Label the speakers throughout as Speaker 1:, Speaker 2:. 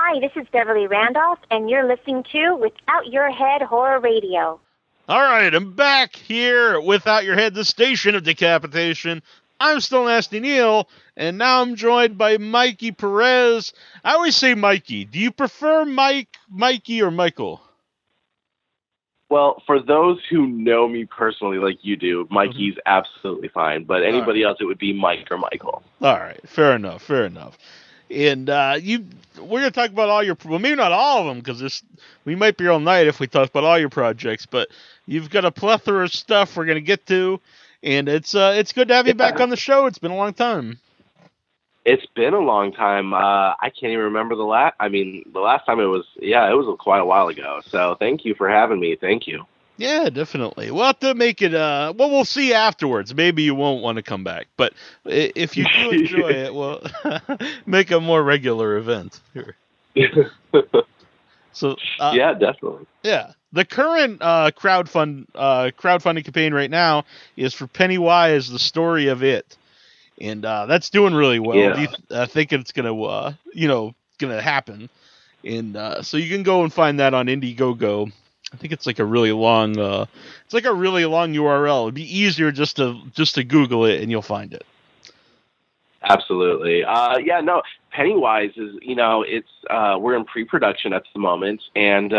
Speaker 1: Hi, this is Beverly Randolph, and you're listening to Without Your Head Horror Radio.
Speaker 2: All right, I'm back here Without Your Head, the station of decapitation. I'm still Nasty Neil, and now I'm joined by Mikey Perez. I always say Mikey. Do you prefer Mikey, or Michael?
Speaker 3: Well, for those who know me personally like you do, Mikey's absolutely fine. But anybody else, it would be Mike or Michael.
Speaker 2: All right, fair enough. And we're going to talk about all your, well, maybe not all of them, because we might be all night if we talk about all your projects, but you've got a plethora of stuff we're going to get to, and it's good to have you back on the show. It's been a long time.
Speaker 3: It's been a long time. I can't even remember the last time it was quite a while ago. So thank you for having me. Thank you.
Speaker 2: Yeah, definitely. We'll have to make it, we'll see afterwards. Maybe you won't want to come back, but if you do enjoy it, we'll make a more regular event here. So,
Speaker 3: yeah, definitely.
Speaker 2: Yeah. The current crowdfunding campaign right now is for Pennywise, the story of it. And that's doing really well.
Speaker 3: Yeah.
Speaker 2: I think it's gonna happen. And so you can go and find that on Indiegogo. I think it's like a really long URL. It'd be easier just to Google it and you'll find it.
Speaker 3: Absolutely. Pennywise is, we're in pre-production at the moment, and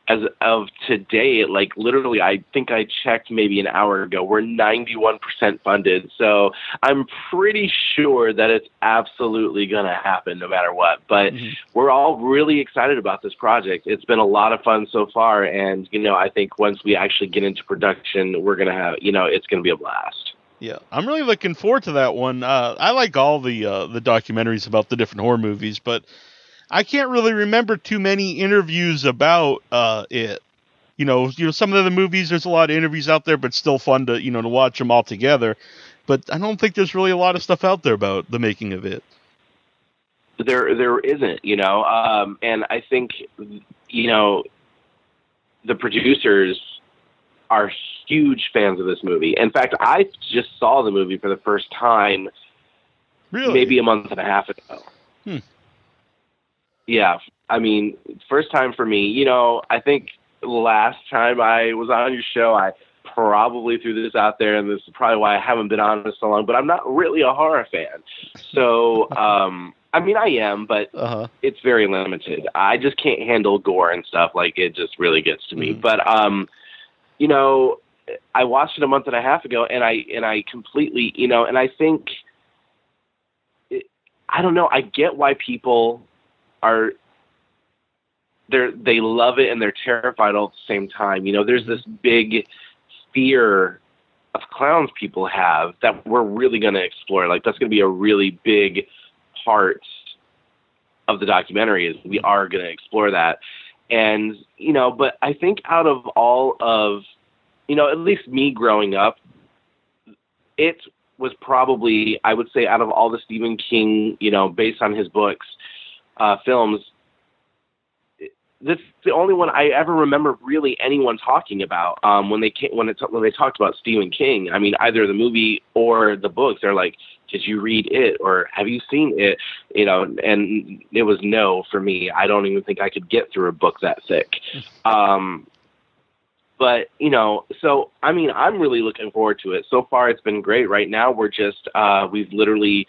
Speaker 3: as of today, like literally, I think I checked maybe an hour ago, we're 91% funded. So I'm pretty sure that it's absolutely going to happen no matter what. But we're all really excited about this project. It's been a lot of fun so far. And, I think once we actually get into production, we're going to have, it's going to be a blast.
Speaker 2: Yeah, I'm really looking forward to that one. I like all the documentaries about the different horror movies, but I can't really remember too many interviews about it. Some of the movies, there's a lot of interviews out there, but still fun to to watch them all together. But I don't think there's really a lot of stuff out there about the making of it.
Speaker 3: There isn't, and I think the producers are huge fans of this movie. In fact, I just saw the movie for the first time maybe a month and a half ago. Yeah, I mean, first time for me. I think last time I was on your show, I probably threw this out there, and this is probably why I haven't been on it so long, but I'm not really a horror fan. So, I mean, I am, but it's very limited. I just can't handle gore and stuff. Like, it just really gets to me. But, I watched it a month and a half ago, and I completely, and I think, I don't know, I get why people they love it and they're terrified all at the same time. There's this big fear of clowns people have that we're really going to explore. Like, that's going to be a really big part of the documentary, is we are going to explore that. And, but I think out of all of, at least me growing up, it was probably, I would say, out of all the Stephen King, based on his books, films, this is the only one I ever remember really anyone talking about. When they talked about Stephen King, I mean, either the movie or the books, they're like, "Did you read it, or have you seen it?" And it was no for me. I don't even think I could get through a book that thick. But so I mean, I'm really looking forward to it. So far, it's been great. Right now, we've literally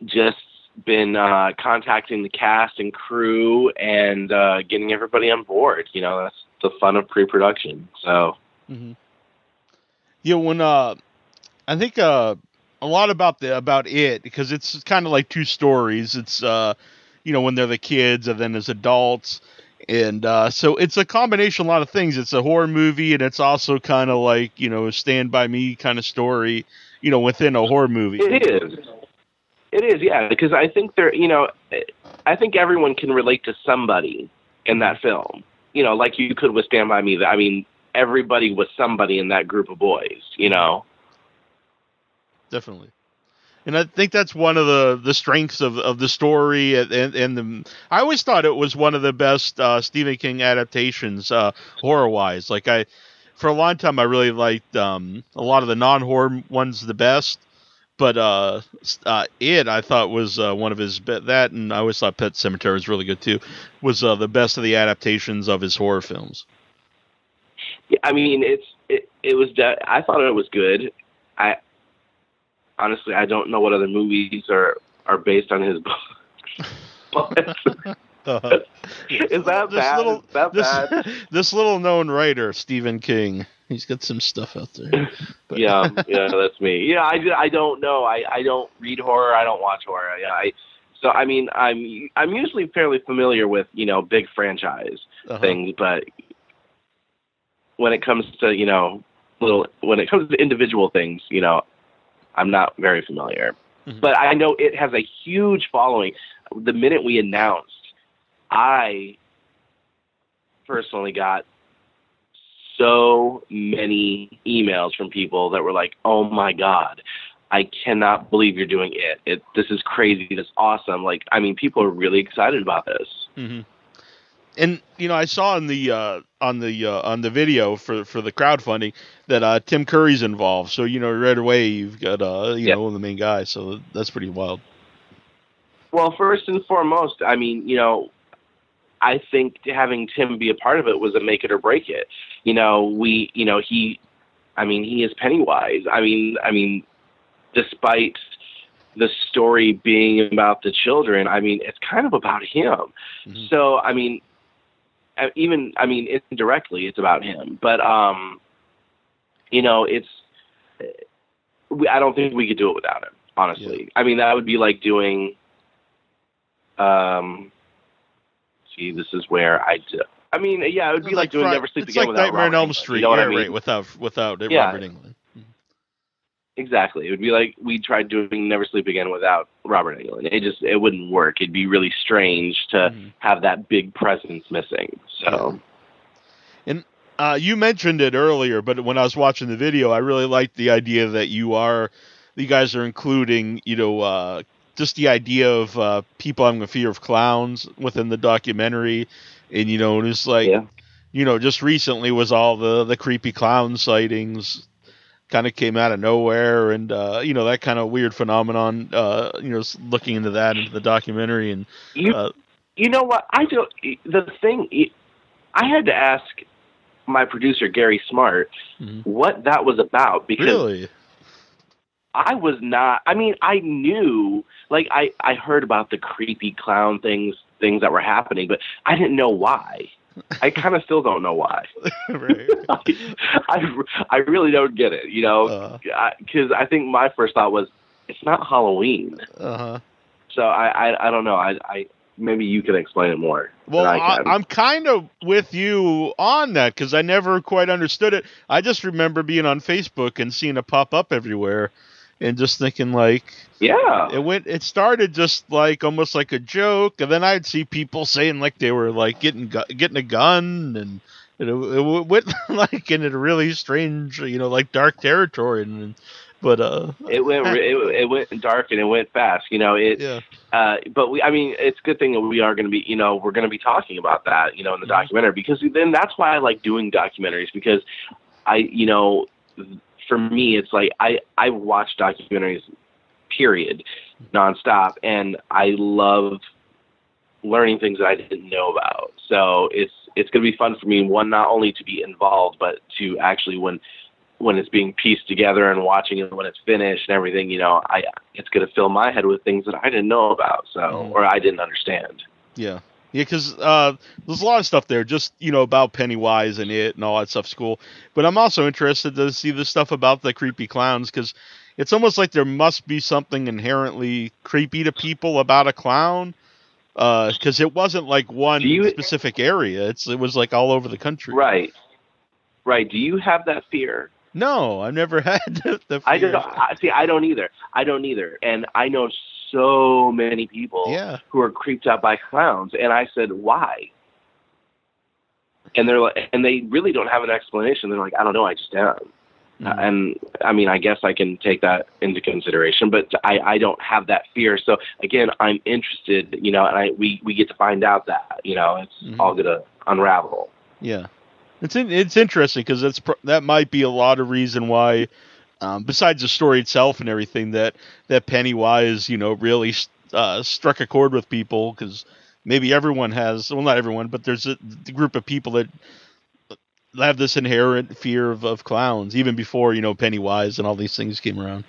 Speaker 3: just been contacting the cast and crew and getting everybody on board. That's the fun of pre-production. So
Speaker 2: when I think a lot about it, because it's kind of like two stories. It's when they're the kids and then as adults, and so it's a combination of a lot of things. It's a horror movie, and it's also kind of like a Stand By Me kind of story within a horror movie.
Speaker 3: It is, yeah, because I think I think everyone can relate to somebody in that film. Like you could with Stand By Me. I mean, everybody was somebody in that group of boys,
Speaker 2: Definitely. And I think that's one of the strengths of the story, and I always thought it was one of the best Stephen King adaptations, horror-wise. Like, for a long time, I really liked a lot of the non-horror ones the best. But it I thought was one of his that, and I always thought Pet Sematary was really good too. Was the best of the adaptations of his horror films.
Speaker 3: Yeah, I mean, it was. I thought it was good. I honestly, I don't know what other movies are based on his books. But is that bad?
Speaker 2: This little known writer, Stephen King. He's got some stuff out there. But.
Speaker 3: Yeah, that's me. Yeah, I don't know. I don't read horror. I don't watch horror. Yeah, so I mean, I'm usually fairly familiar with big franchise things, but when it comes to when it comes to individual things, I'm not very familiar. Mm-hmm. But I know it has a huge following. The minute we announced, I personally got so many emails from people that were like, "Oh my God, I cannot believe you're doing it. This is crazy. This is awesome." Like, I mean, people are really excited about this.
Speaker 2: Mm-hmm. And I saw on the video for the crowdfunding that Tim Curry's involved. So right away you've got one of the main guys. So that's pretty wild.
Speaker 3: Well, first and foremost, I mean, I think having Tim be a part of it was a make it or break it. He is Pennywise. I mean, despite the story being about the children, I mean, it's kind of about him. Mm-hmm. So, indirectly, it's about him. But, I don't think we could do it without him, honestly. Yeah. I mean, that would be like doing, this is where it would be like doing Never Sleep Again without
Speaker 2: Nightmare on Elm Street.
Speaker 3: You know what I mean?
Speaker 2: Right, without Robert Englund.
Speaker 3: Exactly. It would be like we tried doing Never Sleep Again without Robert Englund. It wouldn't work. It'd be really strange to have that big presence missing. So,
Speaker 2: and you mentioned it earlier, but when I was watching the video, I really liked the idea that you guys are including, just the idea of people having a fear of clowns within the documentary, and it's like, just recently was all the creepy clown sightings. Kind of came out of nowhere, and that kind of weird phenomenon. Looking into that into the documentary, and
Speaker 3: you know what I do. The thing I had to ask my producer Gary Smart what that was about, because
Speaker 2: really?
Speaker 3: I was not. I mean, I knew, like I heard about the creepy clown things that were happening, but I didn't know why. I kind of still don't know why.
Speaker 2: Right.
Speaker 3: I really don't get it, because I think my first thought was it's not Halloween.
Speaker 2: Uh-huh.
Speaker 3: So I don't know. I maybe you can explain it more.
Speaker 2: Well, I'm kind of with you on that, because I never quite understood it. I just remember being on Facebook and seeing it pop up everywhere, and just thinking like, it started just like almost like a joke, and then I'd see people saying like they were like getting a gun, and it went like in a really strange, like dark territory, but
Speaker 3: it went dark and it went fast, but it's a good thing that we are going to be, we're going to be talking about that, in the documentary, because then that's why I like doing documentaries, because for me, it's like I watch documentaries, period, nonstop, and I love learning things that I didn't know about. So it's going to be fun for me, one, not only to be involved, but to actually when it's being pieced together and watching it when it's finished and everything, it's going to fill my head with things that I didn't know about, or I didn't understand.
Speaker 2: Yeah. Yeah, because there's a lot of stuff there, just, about Pennywise and it and all that stuff's cool. But I'm also interested to see the stuff about the creepy clowns, because it's almost like there must be something inherently creepy to people about a clown, because it wasn't like one specific area. It was like all over the country.
Speaker 3: Right. Do you have that fear?
Speaker 2: No, I've never had the fear.
Speaker 3: I don't either. And I know so many people who are creeped out by clowns, and I said, why? And they're like, and they really don't have an explanation. They're like, I don't know, I just am. And I mean, I guess I can take that into consideration, but I don't have that fear. So again, I'm interested, and we get to find out that, it's all gonna unravel.
Speaker 2: Yeah. It's interesting, because that might be a lot of reason why besides the story itself and everything, that Pennywise, really struck a chord with people, because maybe everyone has, well, not everyone, but there's a group of people that have this inherent fear of clowns, even before, Pennywise and all these things came around.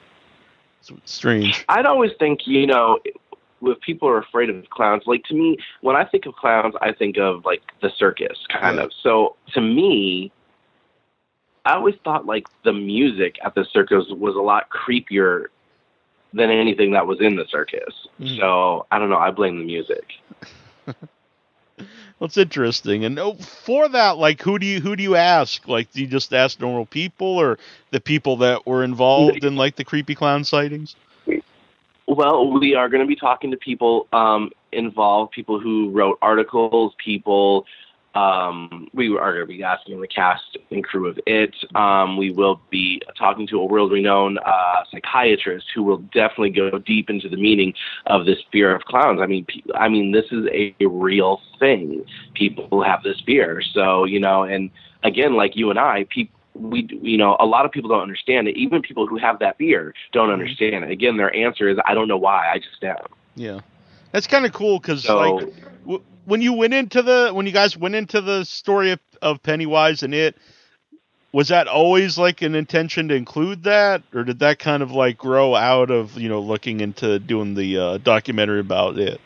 Speaker 2: It's strange.
Speaker 3: I'd always think, if people are afraid of clowns, like, to me, when I think of clowns, I think of, like, the circus, kind of. So, to me, I always thought, like, the music at the circus was a lot creepier than anything that was in the circus. So, I don't know, I blame the music.
Speaker 2: Well, it's interesting. And for that, like, who do you ask? Like, do you just ask normal people, or the people that were involved in, like, the creepy clown sightings?
Speaker 3: Well, we are going to be talking to people involved, people who wrote articles, people. We are going to be asking the cast and crew of it. We will be talking to a world-renowned psychiatrist who will definitely go deep into the meaning of this fear of clowns. I mean, this is a real thing. People have this fear. So, and again, like you and I, a lot of people don't understand it. Even people who have that fear don't understand it. Again, their answer is, I don't know why, I just am.
Speaker 2: Yeah. That's kind of cool, because when you guys went into the story of Pennywise and it, was that always like an intention to include that, or did that kind of like grow out of, looking into doing the documentary about it?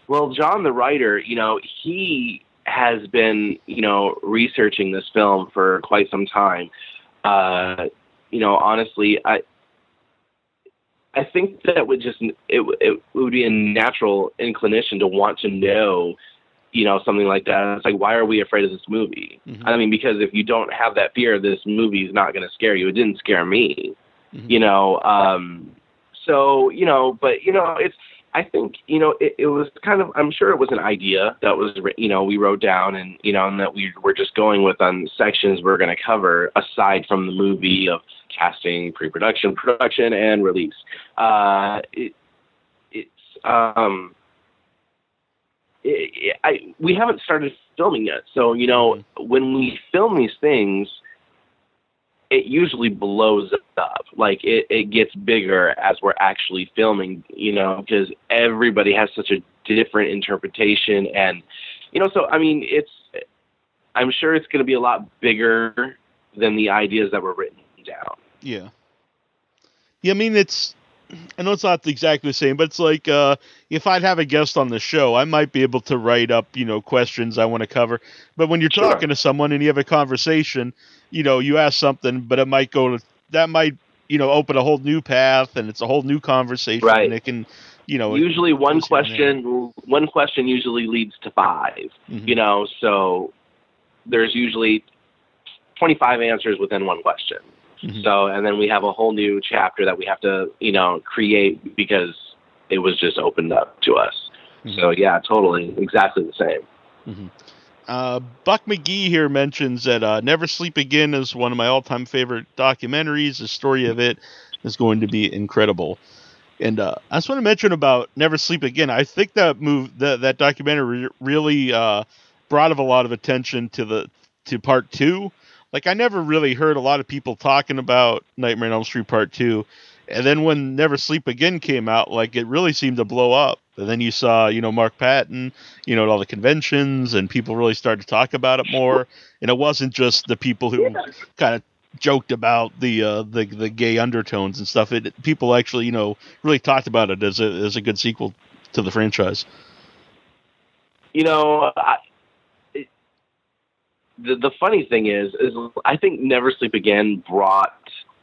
Speaker 3: Well, John, the writer, he has been, researching this film for quite some time. Honestly, I think that it would be a natural inclination to want to know, something like that. It's like, why are we afraid of this movie? Mm-hmm. I mean, because if you don't have that fear, this movie is not going to scare you. It didn't scare me, mm-hmm. But it's, I think, it was kind of, I'm sure it was an idea that was, we wrote down and that we were just going with on sections we're going to cover aside from the movie of casting, pre-production, production, and release. We haven't started filming yet. So, when we film these things, it usually blows up. Like, it gets bigger as we're actually filming, because everybody has such a different interpretation. And, so, I mean, I'm sure it's going to be a lot bigger than the ideas that were written down.
Speaker 2: Yeah. Yeah, I mean, I know it's not exactly the same, but it's like, if I'd have a guest on the show, I might be able to write up, questions I want to cover. But when you're talking to someone and you have a conversation, you ask something, but it might open a whole new path, and it's a whole new conversation.
Speaker 3: Right.
Speaker 2: And it can,
Speaker 3: usually one question usually leads to 5, mm-hmm. So there's usually 25 answers within one question. Mm-hmm. So, and then we have a whole new chapter that we have to, create because it was just opened up to us. Mm-hmm. So yeah, totally. Exactly the same.
Speaker 2: Mm-hmm. Buck McGee here mentions that Never Sleep Again is one of my all-time favorite documentaries. The story of it is going to be incredible. And I just want to mention about Never Sleep Again. I think that documentary really brought a lot of attention to part 2. Like, I never really heard a lot of people talking about Nightmare on Elm Street Part 2. And then when Never Sleep Again came out, like, it really seemed to blow up. And then you saw, Mark Patton, at all the conventions, and people really started to talk about it more. And it wasn't just the people who kind of joked about the gay undertones and stuff. People actually, really talked about it as a good sequel to the franchise.
Speaker 3: The funny thing is I think Never Sleep Again brought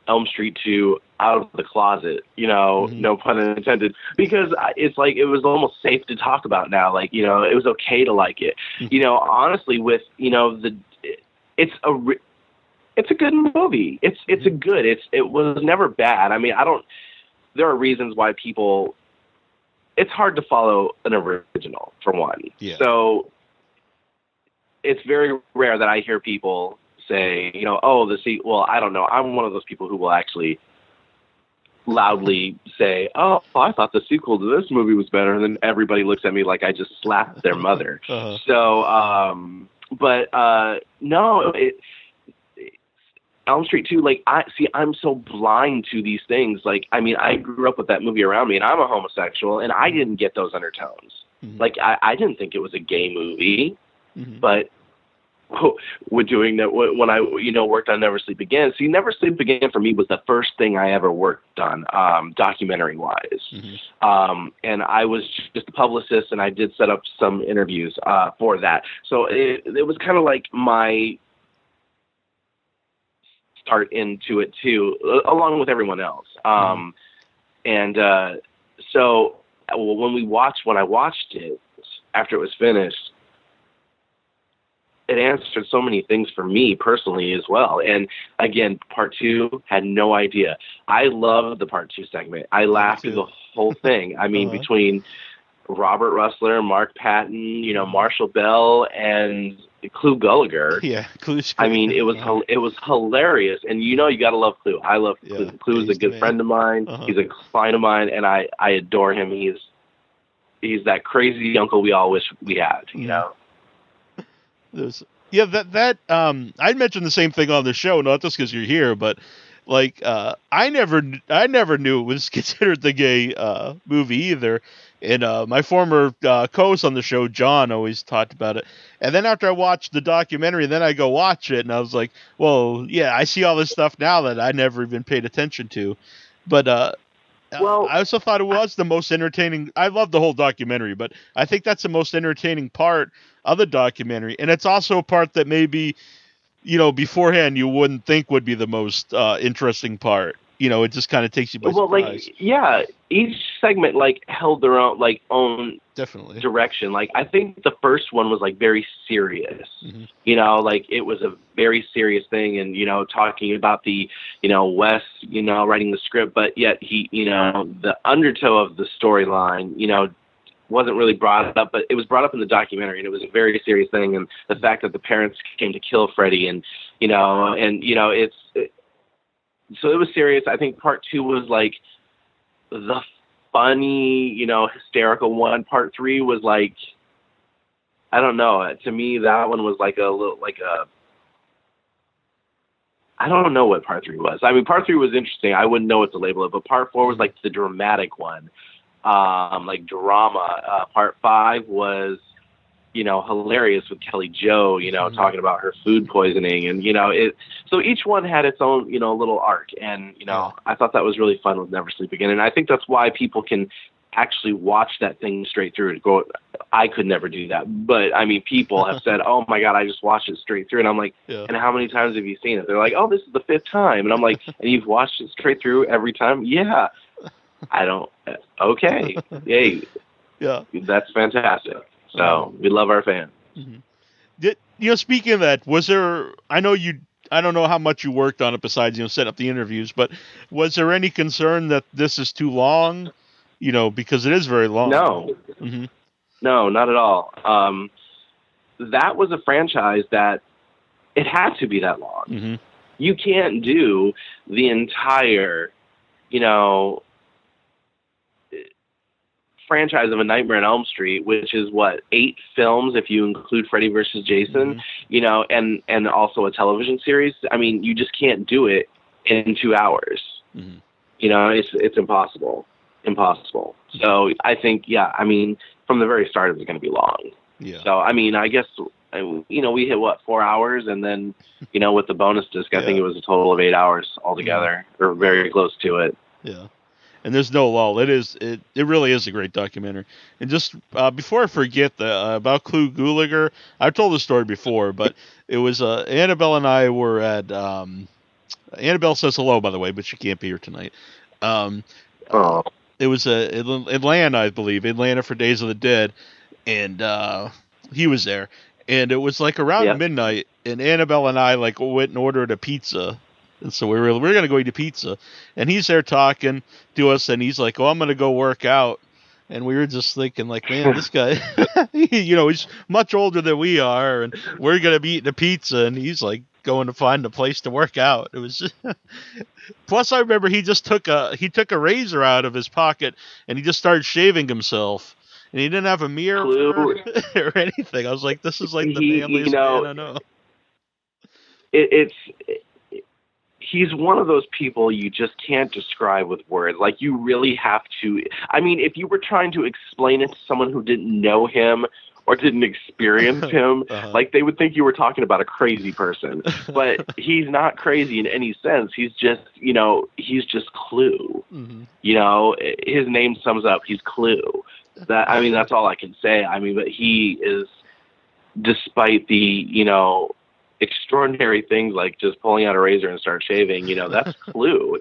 Speaker 3: Elm Street 2 out of the closet, mm-hmm. No pun intended, because it's like, it was almost safe to talk about now. Like, it was okay to like it. Mm-hmm. Honestly, with, it's a good movie. It was never bad. I mean, there are reasons why it's hard to follow an original, for one.
Speaker 2: Yeah.
Speaker 3: So it's very rare that I hear people say, the sequel. I don't know. I'm one of those people who will actually loudly say, oh, I thought the sequel to this movie was better. And then everybody looks at me like I just slapped their mother. Uh-huh. So, no, Elm Street 2, like, I'm so blind to these things. Like, I mean, I grew up with that movie around me, and I'm a homosexual, and I didn't get those undertones.
Speaker 2: Mm-hmm.
Speaker 3: Like, I didn't think it was a gay movie,
Speaker 2: Mm-hmm.
Speaker 3: but with doing that, when I, worked on Never Sleep Again. See, Never Sleep Again for me was the first thing I ever worked on, documentary-wise.
Speaker 2: Mm-hmm.
Speaker 3: And I was just a publicist, and I did set up some interviews for that. So it was kind of like my start into it too, along with everyone else. And so when I watched it after it was finished, it answered so many things for me personally as well. And again, part 2, had no idea. I loved the part 2 segment. I laughed through the whole thing. I mean, between Robert Russler, Mark Patton, Marshall Bell, and Clu Gulager.
Speaker 2: Yeah, Clu's
Speaker 3: I mean, it was hilarious. And you got to love Clu. I love Clu.
Speaker 2: Yeah,
Speaker 3: Clu is a good friend of mine. He's a client of mine, and I adore him. He's that crazy uncle we all wish we had,
Speaker 2: I'd mentioned the same thing on the show, not just because you're here, but like I never knew it was considered the gay movie either. And my former co-host on the show, John, always talked about it. And then after I watched the documentary, then I go watch it, and I was like, well, yeah, I see all this stuff now that I never even paid attention to. But I also thought it was the most entertaining. I love the whole documentary, but I think that's the most entertaining part of the documentary. And it's also a part that maybe, beforehand you wouldn't think would be the most interesting part. It just kind of takes you by surprise.
Speaker 3: Each segment held their own
Speaker 2: definitely
Speaker 3: direction. Like, I think the first one was very serious.
Speaker 2: Mm-hmm.
Speaker 3: It was a very serious thing, and talking about the Wes writing the script, but yet he the undertow of the storyline wasn't really brought up, but it was brought up in the documentary, and it was a very serious thing. And the fact that the parents came to kill Freddie, and so it was serious. I think part 2 was the funny, hysterical one. Part 3 was I don't know. To me, that one was I don't know what part 3 was. I mean, part 3 was interesting. I wouldn't know what to label it, but part 4 was the dramatic one, drama. Part 5 was, hilarious with Kelly Jo, talking about her food poisoning, and so each one had its own, little arc, and I thought that was really fun with Never Sleep Again, and I think that's why people can actually watch that thing straight through and go, I could never do that, but I mean, people have said, oh my God, I just watched it straight through, and I'm like, and how many times have you seen it? They're like, oh, this is the 5th time, and I'm like, and you've watched it straight through every time? Yeah. I don't. Okay. Yay.
Speaker 2: Yeah.
Speaker 3: That's fantastic. So we love our fans.
Speaker 2: Mm-hmm. Speaking of that, was there? I don't know how much you worked on it besides setting up the interviews, but was there any concern that this is too long? Because it is very long.
Speaker 3: No.
Speaker 2: Mm-hmm.
Speaker 3: No, not at all. That was a franchise that it had to be that long.
Speaker 2: Mm-hmm.
Speaker 3: You can't do the entire, franchise of A Nightmare on Elm Street, which is 8 films if you include Freddy versus Jason, and also a television series. I mean, you just can't do it in 2 hours. Mm-hmm. It's impossible. So I think, from the very start it was going to be long.
Speaker 2: Yeah.
Speaker 3: So I mean, I guess we hit 4 hours, and then with the bonus disc, I think it was a total of 8 hours altogether, or very close to it.
Speaker 2: Yeah. And there's no lull. It really is a great documentary. And just before I forget about Clu Gulager, I've told this story before, but it was Annabelle and I were at Annabelle says hello, by the way, but she can't be here tonight. It was Atlanta, I believe, Atlanta for Days of the Dead, and he was there. And it was around midnight, and Annabelle and I went and ordered a pizza. And so we're going to go eat a pizza, and he's there talking to us, and he's like, "Oh, I'm going to go work out." And we were just thinking, man, this guy, he's much older than we are, and we're going to be eating a pizza, and he's going to find a place to work out. It was just plus I remember he took a razor out of his pocket, and he just started shaving himself. And he didn't have a mirror or anything. I was like, this is the manliest man I know.
Speaker 3: he's one of those people you just can't describe with words. Like, you really have to. I mean, if you were trying to explain it to someone who didn't know him or didn't experience him, like, they would think you were talking about a crazy person. But he's not crazy in any sense. He's just, he's just Clu. His name sums up. He's Clu. That's all I can say. But he is, despite the, extraordinary things like just pulling out a razor and start shaving, that's Clu.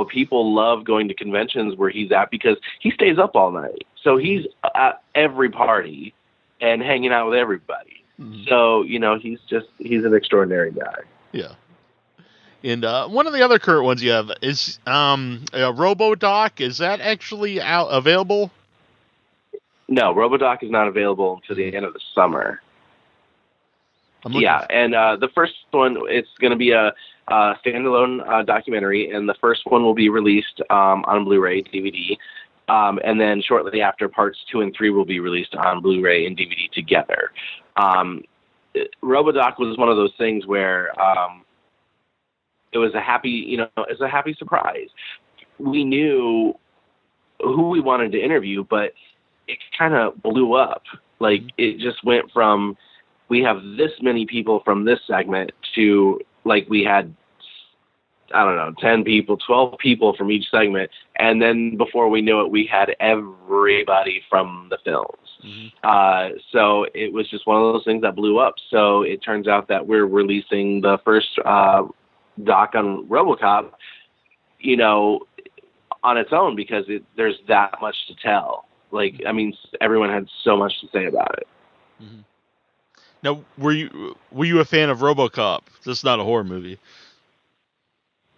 Speaker 3: People love going to conventions where he's at because he stays up all night. So he's at every party and hanging out with everybody. So, he's an extraordinary guy.
Speaker 2: Yeah. And one of the other current ones you have is RoboDoc. Is that actually available?
Speaker 3: No, RoboDoc is not available until the end of the summer. Yeah, and the first one, it's going to be a standalone documentary, and the first one will be released on Blu-ray, DVD, and then shortly after, parts 2 and 3 will be released on Blu-ray and DVD together. RoboDoc was one of those things where it was a happy surprise. We knew who we wanted to interview, but it kind of blew up. Like, it just went from, we have this many people from this segment to, like, we had, 10 people, 12 people from each segment. And then before we knew it, we had everybody from the films. So it was just one of those things that blew up. So it turns out that we're releasing the first doc on Robocop, on its own, because there's that much to tell. Like, everyone had so much to say about it.
Speaker 2: Now, were you a fan of Robocop? This is not a horror movie.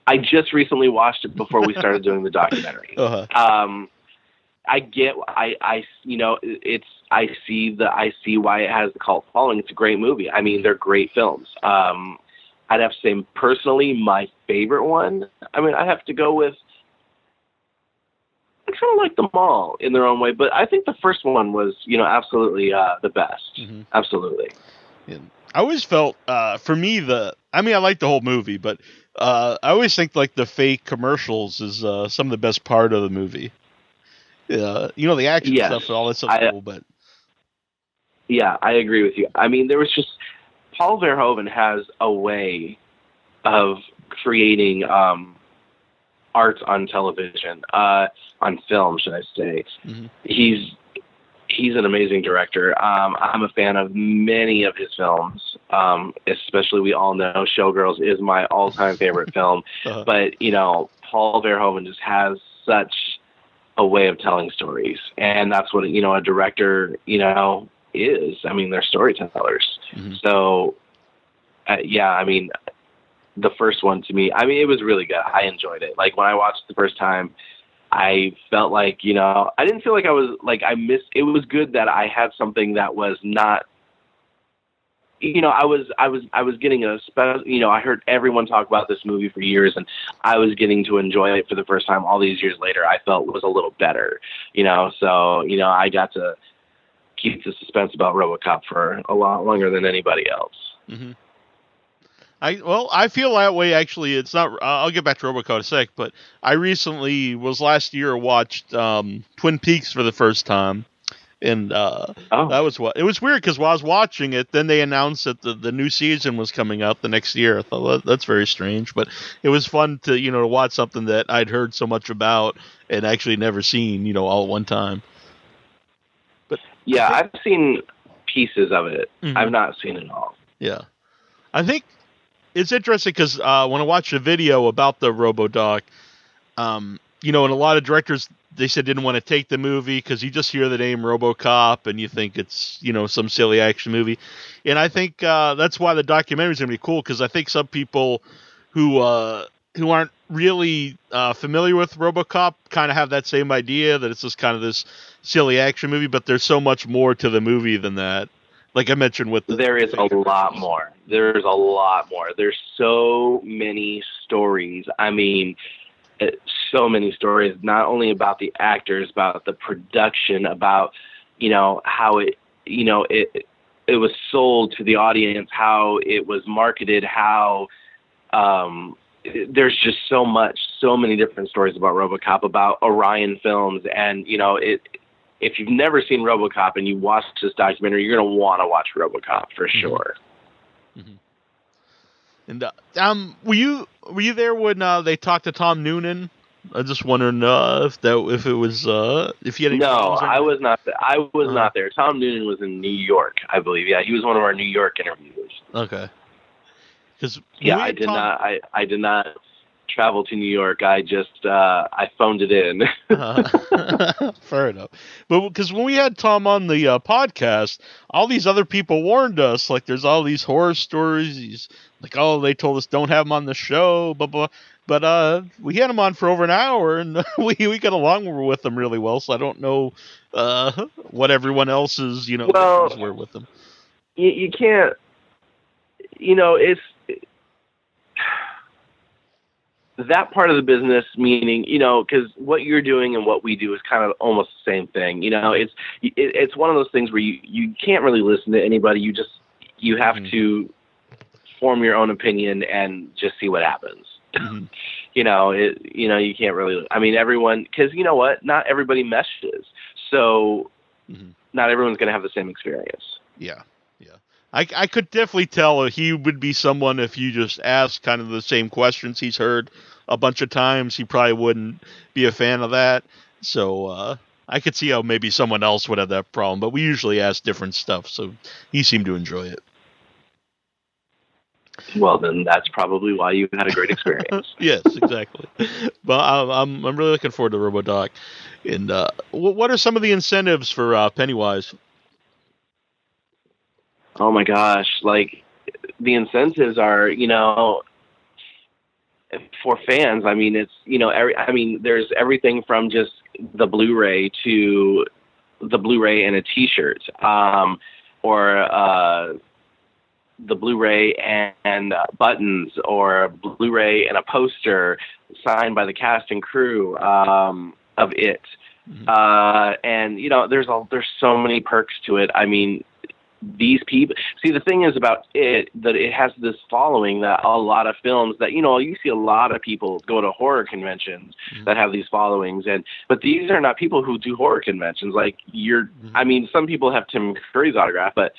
Speaker 3: I just recently watched it before we started doing the documentary. I see why it has the cult following. It's a great movie. They're great films. I'd have to say, personally, my favorite one, I have to go with, I kind of like them all in their own way, but I think the first one was, absolutely the best. Absolutely.
Speaker 2: Yeah. I always felt, for me, I like the whole movie, but I always think, like, the fake commercials is some of the best part of the movie. The action stuff and all that stuff is cool, but...
Speaker 3: Yeah, I agree with you. There was just... Paul Verhoeven has a way of creating art on television, on film, should I say. He's an amazing director. I'm a fan of many of his films, especially, we all know Showgirls is my all-time favorite film. But, Paul Verhoeven just has such a way of telling stories. And that's what, a director, is. They're storytellers. So, the first one to me, it was really good. I enjoyed it. Like, when I watched it the first time, I felt like, I didn't feel like I was, like, it was good that I had something that was not, I was getting I heard everyone talk about this movie for years, and I was getting to enjoy it for the first time all these years later. I felt was a little better, so, I got to keep the suspense about RoboCop for a lot longer than anybody else.
Speaker 2: I feel that way, actually. It's not, I'll get back to RoboCop in a sec, but I recently last year watched Twin Peaks for the first time, and that was it was weird, because while I was watching it, then they announced that the new season was coming out the next year. I thought, that's very strange, but it was fun to, to watch something that I'd heard so much about and actually never seen, all at one time. But
Speaker 3: yeah, I've seen pieces of it. I've not seen it all.
Speaker 2: Yeah. I think it's interesting because when I watched a video about the RoboDoc, and a lot of directors, they said didn't want to take the movie because you just hear the name RoboCop and you think it's, some silly action movie. And I think that's why the documentary is going to be cool, because I think some people who aren't really familiar with RoboCop kind of have that same idea, that it's just kind of this silly action movie, but there's so much more to the movie than that. Like I mentioned with
Speaker 3: there is a lot more. There's a lot more. There's so many stories. So many stories, not only about the actors, about the production, about, how it, it was sold to the audience, how it was marketed, how, there's just so many different stories about RoboCop, about Orion Films, and if you've never seen RoboCop and you watch this documentary, you're going to want to watch RoboCop for sure.
Speaker 2: Mm-hmm. And were you there when they talked to Tom Noonan? I'm just wondering if it was if you had any.
Speaker 3: No, I was not. I was not there. Tom Noonan was in New York, I believe. Yeah, he was one of our New York interviewers.
Speaker 2: Okay.
Speaker 3: I did not travel to New York. I just I phoned it in.
Speaker 2: Fair enough. But because when we had Tom on the podcast, all these other people warned us, like there's all these horror stories. He's like, oh, they told us don't have him on the show, blah blah. But we had him on for over an hour, and we got along with him really well. So I don't know what everyone else's were with him.
Speaker 3: You can't. It's that part of the business, meaning, because what you're doing and what we do is kind of almost the same thing. It's one of those things where you can't really listen to anybody. You have to form your own opinion and just see what happens.
Speaker 2: Mm-hmm.
Speaker 3: You can't really, everyone, because you know what? Not everybody meshes. So not everyone's going to have the same experience.
Speaker 2: Yeah. I could definitely tell he would be someone, if you just asked kind of the same questions he's heard a bunch of times, he probably wouldn't be a fan of that. So I could see how maybe someone else would have that problem, but we usually ask different stuff, so he seemed to enjoy it.
Speaker 3: Well, then that's probably why you had a great experience.
Speaker 2: Yes, exactly. But I'm really looking forward to RoboDoc. And what are some of the incentives for Pennywise?
Speaker 3: Oh my gosh, like the incentives are, for fans. It's, there's everything from just the Blu-ray to the Blu-ray and a T-shirt, or the Blu-ray and buttons, or Blu-ray and a poster signed by the cast and crew of it. Mm-hmm. And there's so many perks to it. These people, see, the thing is about it, that it has this following that a lot of films that, you see a lot of people go to horror conventions that have these followings, but these are not people who do horror conventions. Like some people have Tim Curry's autograph, but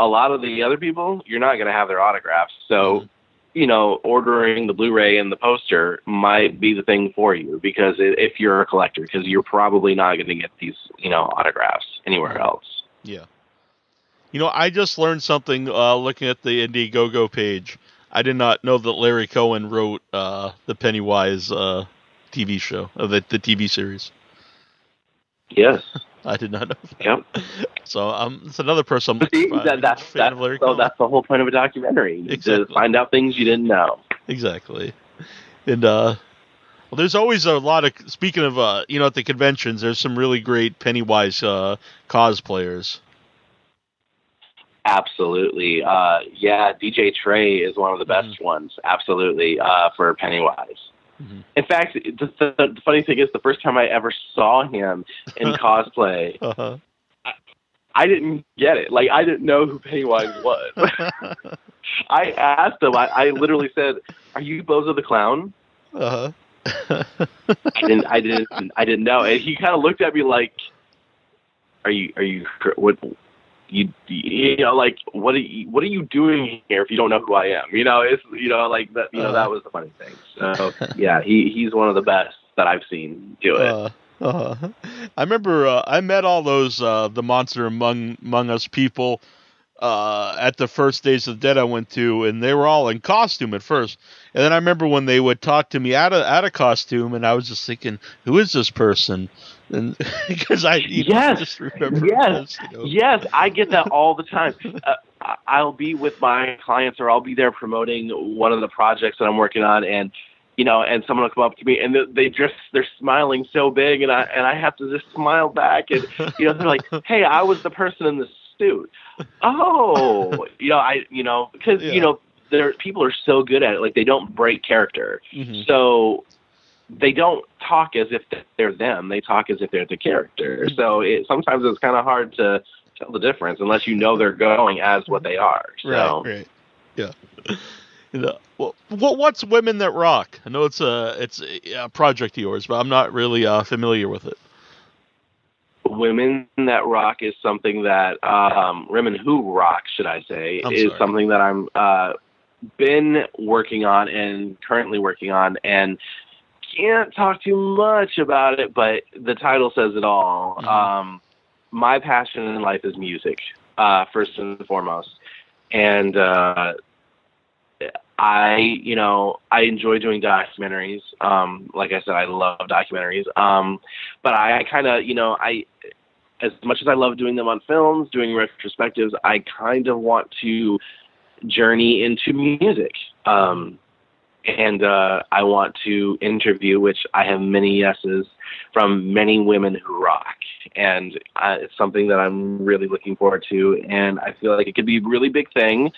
Speaker 3: a lot of the other people, you're not going to have their autographs. So, ordering the Blu-ray and the poster might be the thing for you, because if you're a collector, because you're probably not going to get these, autographs anywhere else.
Speaker 2: Yeah. I just learned something looking at the Indiegogo page. I did not know that Larry Cohen wrote the Pennywise TV show, the TV series.
Speaker 3: Yes.
Speaker 2: I did not know that.
Speaker 3: Yep.
Speaker 2: So it's another person.
Speaker 3: That's the whole point of a documentary. Exactly. To find out things you didn't know.
Speaker 2: Exactly. And there's always a lot of, speaking of at the conventions, there's some really great Pennywise cosplayers.
Speaker 3: Absolutely. DJ Trey is one of the best ones. Absolutely. For Pennywise. Mm-hmm. In fact, the funny thing is, the first time I ever saw him in cosplay, I didn't get it. Like, I didn't know who Pennywise was. I asked him, I literally said, "Are you Bozo the Clown?" I didn't know. And he kind of looked at me like, are you what? Like, what are you doing here if you don't know who I am? It's like that. That was the funny thing. So yeah, he's one of the best that I've seen do it.
Speaker 2: I remember I met all those the Monster Among Us people at the first Days of the Dead I went to, and they were all in costume at first. And then I remember when they would talk to me out of costume, and I was just thinking, who is this person? And because I just remember.
Speaker 3: Yes, I get that all the time. I'll be with my clients, or I'll be there promoting one of the projects that I'm working on, and and someone will come up to me, and they're smiling so big, and I have to just smile back, and they're like, "Hey, I was the person in the suit." Oh, because people are so good at it, like they don't break character, so they don't talk as if they're them. They talk as if they're the character. So sometimes it's kind of hard to tell the difference unless they're going as what they are. So.
Speaker 2: Right. Yeah. What's Women That Rock? I know it's a project of yours, but I'm not really familiar with it.
Speaker 3: Women That Rock is something that Women Who Rock, should I say, something that I'm been working on and currently working on, and can't talk too much about it, but the title says it all.
Speaker 2: Mm-hmm.
Speaker 3: My passion in life is music, first and foremost, and I enjoy doing documentaries. Like I said, I love documentaries. But I kind of, as much as I love doing them on films, doing retrospectives, I kind of want to journey into music. And I want to interview, which I have many yeses from many women who rock. And it's something that I'm really looking forward to. And I feel like it could be a really big thing.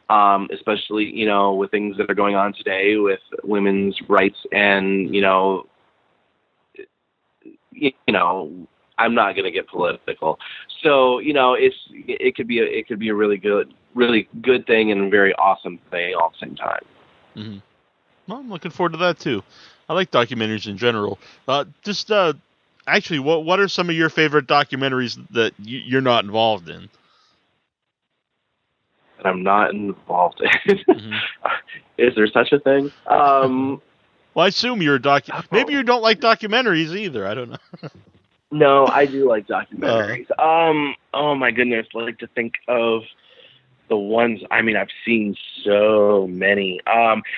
Speaker 3: Especially, with things that are going on today with women's rights and, I'm not going to get political. So, it could be a really good thing and a very awesome thing all at the same time.
Speaker 2: Mm-hmm. Well, I'm looking forward to that too. I like documentaries in general. Actually, what are some of your favorite documentaries that you're not involved in?
Speaker 3: That I'm not involved in.
Speaker 2: Mm-hmm.
Speaker 3: Is there such a thing?
Speaker 2: Well, I assume you're maybe you don't like documentaries either. I don't know.
Speaker 3: No, I do like documentaries. Oh my goodness, I like to think of the ones. I mean, I've seen so many.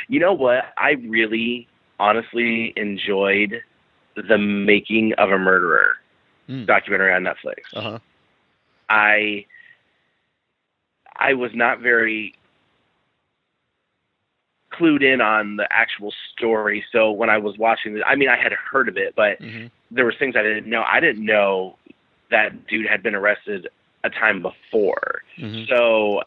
Speaker 3: You know what? I really, honestly enjoyed The Making of a Murderer documentary on Netflix.
Speaker 2: Uh-huh.
Speaker 3: I was not very clued in on the actual story. So when I was watching it, I mean, I had heard of it, but there were things I didn't know. I didn't know that dude had been arrested a time before. Mm-hmm. So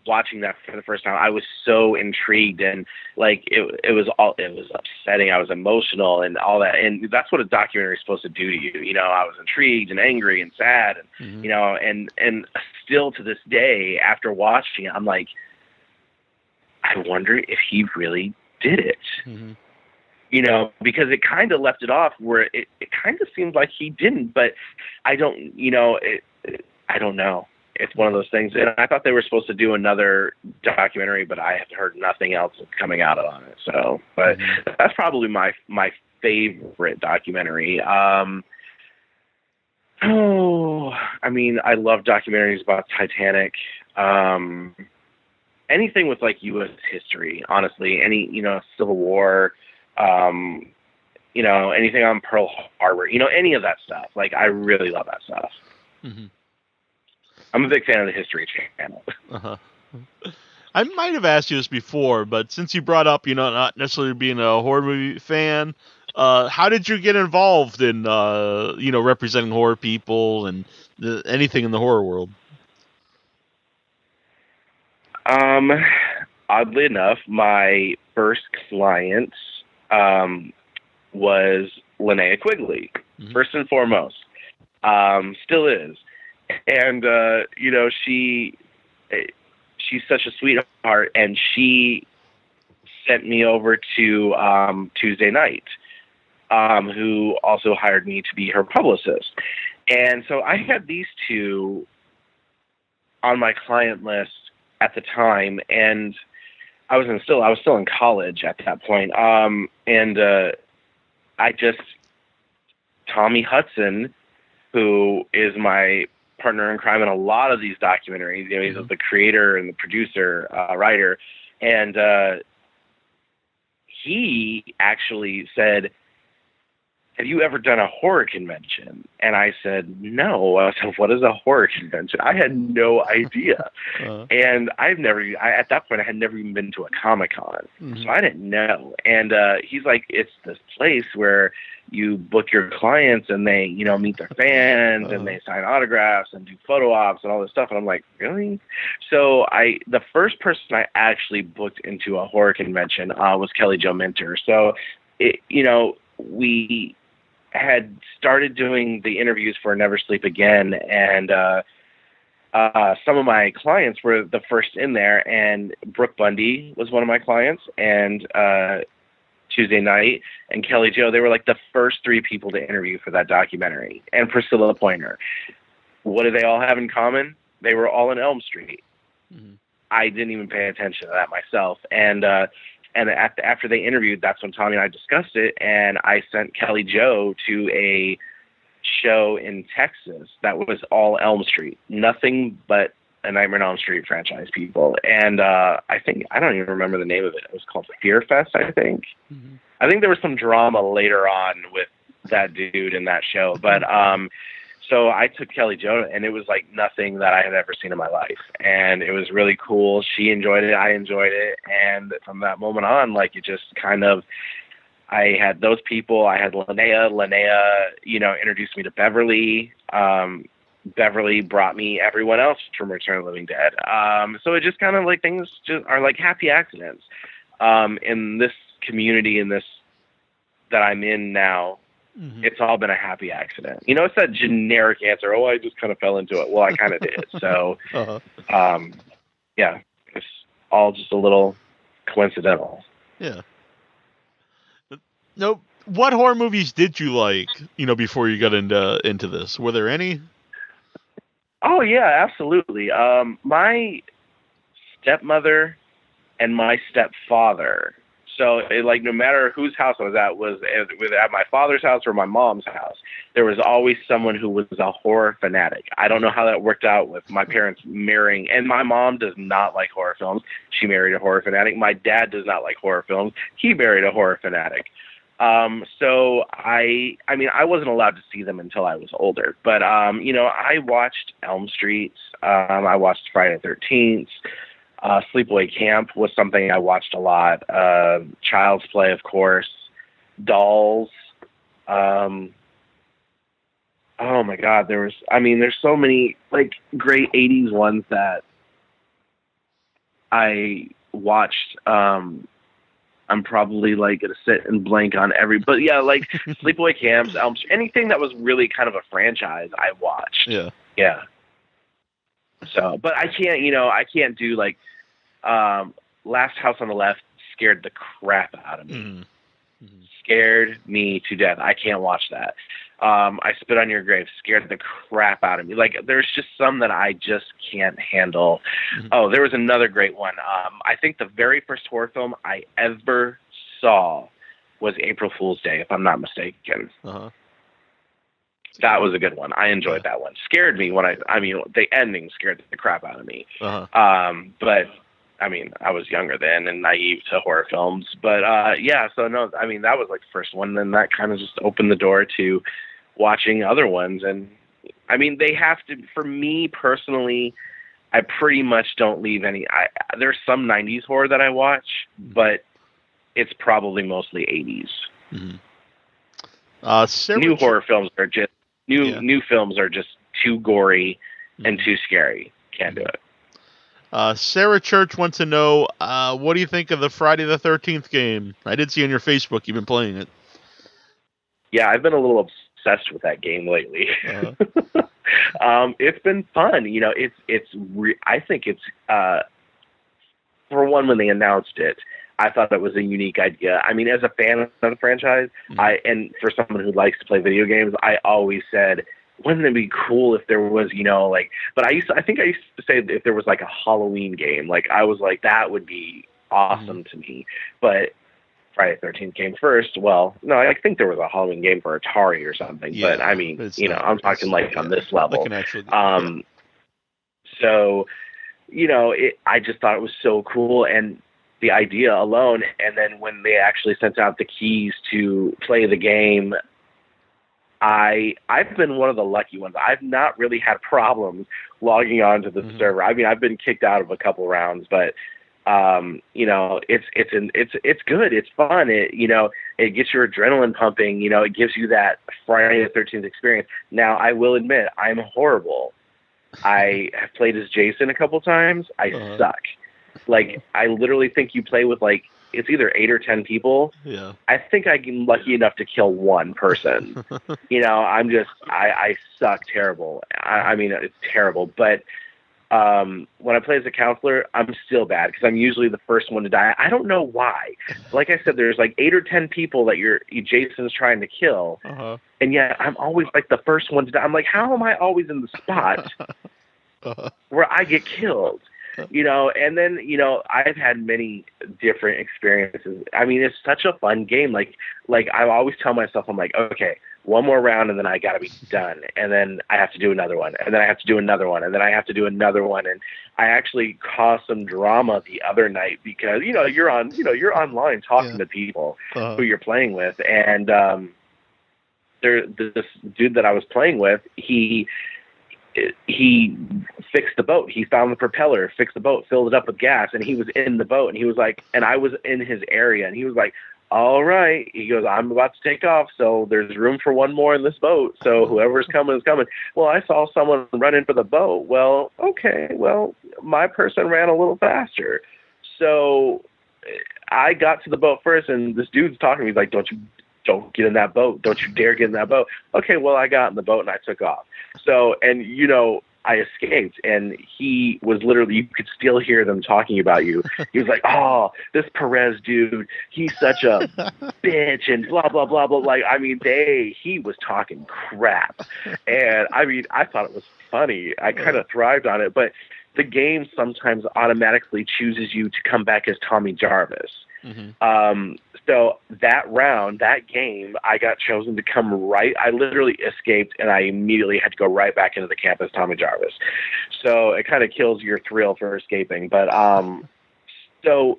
Speaker 3: watching that for the first time, I was so intrigued, and like it was upsetting. I was emotional and all that, and that's what a documentary is supposed to do to you. I was intrigued and angry and sad, and and still to this day, after watching it, I'm like, I wonder if he really did it. Mm-hmm. Because it kind of left it off where it kind of seemed like he didn't, but I don't, I don't know. It's one of those things. And I thought they were supposed to do another documentary, but I have heard nothing else coming out on it. So, but that's probably my favorite documentary. I mean, I love documentaries about Titanic. Anything with like U.S. history, honestly, Civil War, anything on Pearl Harbor, any of that stuff. Like, I really love that stuff. Mm-hmm. I'm a big fan of the History Channel. Uh-huh.
Speaker 2: I might have asked you this before, but since you brought up, not necessarily being a horror movie fan, how did you get involved in, representing horror people and anything in the horror world?
Speaker 3: Oddly enough, my first client was Linnea Quigley, first and foremost. Still is. And, she's such a sweetheart, and she sent me over to Tuesday Night, who also hired me to be her publicist. And so I had these two on my client list at the time, and I was still in college at that point. Tommy Hudson, who is my partner in crime in a lot of these documentaries, he's the creator and the producer, writer, and he actually said, "Have you ever done a horror convention?" And I said, "No." I said, "What is a horror convention?" I had no idea. And at that point, I had never even been to a Comic-Con. So I didn't know. And he's like, "It's this place where you book your clients and they, meet their fans and they sign autographs and do photo ops and all this stuff." And I'm like, "Really?" So the first person I actually booked into a horror convention was Kelly Jo Minter. So, we had started doing the interviews for Never Sleep Again, and some of my clients were the first in there, and Brooke Bundy was one of my clients, and Tuesday Night and Kelly Jo. They were like the first 3 people to interview for that documentary, and Priscilla Pointer. What do they all have in common? They were all in Elm Street. Mm-hmm. I didn't even pay attention to that myself, and after they interviewed, that's when Tommy and I discussed it, and I sent Kelly Jo to a show in Texas that was all Elm Street, nothing but a Nightmare on Elm Street franchise people. And I don't even remember the name of it. It was called Fear Fest, I think. Mm-hmm. I think there was some drama later on with that dude in that show. But so I took Kelly Jo, and it was like nothing that I had ever seen in my life. And it was really cool. She enjoyed it. I enjoyed it. And from that moment on, like, it just kind of, I had those people. I had Linnea. Linnea, introduced me to Beverly. Beverly brought me everyone else from Return of the Living Dead. So it just kind of like, things just are like happy accidents. In this community, in this that I'm in now, mm-hmm. It's all been a happy accident. It's that generic answer. Oh, I just kind of fell into it. Well, I kind of did. So, yeah, it's all just a little coincidental.
Speaker 2: Yeah. No, what horror movies did you like, before you got into this? Were there any?
Speaker 3: Oh, yeah, absolutely. My stepmother and my stepfather. So, no matter whose house I was at my father's house or my mom's house, there was always someone who was a horror fanatic. I don't know how that worked out with my parents marrying. And my mom does not like horror films. She married a horror fanatic. My dad does not like horror films. He married a horror fanatic. So I wasn't allowed to see them until I was older, but, I watched Elm Street. I watched Friday the 13th. Sleepaway Camp was something I watched a lot. Child's Play, of course. Dolls. Oh my God. There's so many like great 80s ones that I watched. I'm probably like going to sit and blank on but yeah, like Sleepaway Camps, anything that was really kind of a franchise I watched.
Speaker 2: Yeah.
Speaker 3: Yeah. So, but I can't do like, Last House on the Left scared the crap out of me. Mm-hmm. Mm-hmm. Scared me to death. I can't watch that. I Spit on Your Grave scared the crap out of me. Like, there's just some that I just can't handle. Mm-hmm. Oh, there was another great one. I think the very first horror film I ever saw was April Fool's Day, if I'm not mistaken. Uh-huh. That was a good one. I enjoyed that one. Scared me when the ending scared the crap out of me. Uh-huh. But I was younger then and naive to horror films. But so no, that was like the first one. Then that kind of just opened the door to watching other ones. And they have to, for me personally, I pretty much don't leave any. There's some 90s horror that I watch, but it's probably mostly 80s. Mm-hmm. New horror films are just new films are just too gory and too scary. Can't do it.
Speaker 2: Sarah Church wants to know, what do you think of the Friday the 13th game? I did see on your Facebook you've been playing it.
Speaker 3: Yeah, I've been a little obsessed with that game lately. Uh-huh. It's been fun. I think it's for one, when they announced it, I thought that was a unique idea. As a fan of the franchise, mm-hmm. And for someone who likes to play video games, I always said, wouldn't it be cool if there was, but I think I used to say if there was like a Halloween game, like I was like, that would be awesome to me. But Friday the 13th came first. Well, no, I think there was a Halloween game for Atari or something, but I'm talking like on this level. So, I just thought it was so cool. And the idea alone, and then when they actually sent out the keys to play the game, I've been one of the lucky ones. I've not really had problems logging on to the mm-hmm. server. I've been kicked out of a couple rounds, but it's good. It's fun. It gets your adrenaline pumping. It gives you that Friday the 13th experience. Now, I will admit, I'm horrible. I have played as Jason a couple times. I suck. Like, I literally think you play with like, it's either 8 or 10 people. Yeah. I think I'm lucky enough to kill one person. I suck terrible. It's terrible. But when I play as a counselor, I'm still bad because I'm usually the first one to die. I don't know why. Like I said, there's like 8 or 10 people that Jason's trying to kill, and yet I'm always like the first one to die. I'm like, how am I always in the spot where I get killed? And then, I've had many different experiences. I mean, it's such a fun game. Like I always tell myself, I'm like, okay, one more round and then I got to be done. And then I have to do another one. And then I have to do another one. And then I have to do another one. And I actually caused some drama the other night because, you're online talking to people who you're playing with. And this dude that I was playing with, he fixed the boat. He found the propeller, fixed the boat, filled it up with gas, and he was in the boat. And he was like, and I was in his area, and he was like, all right. He goes, I'm about to take off, so there's room for one more in this boat. So whoever's coming is coming. Well, I saw someone running for the boat. Well, okay. Well, my person ran a little faster. So I got to the boat first, and this dude's talking to me. He's like, don't get in that boat. Don't you dare get in that boat. Okay, well, I got in the boat, and I took off. So, and I escaped, and he was literally, you could still hear them talking about you. He was like, oh, this Perez dude, he's such a bitch, and blah, blah, blah, blah. Like, I mean, he was talking crap. And, I mean, I thought it was funny. I kind of thrived on it. But the game sometimes automatically chooses you to come back as Tommy Jarvis. So that game, I got chosen to come right. I literally escaped, and I immediately had to go right back into the camp as Tommy Jarvis. So it kind of kills your thrill for escaping. But so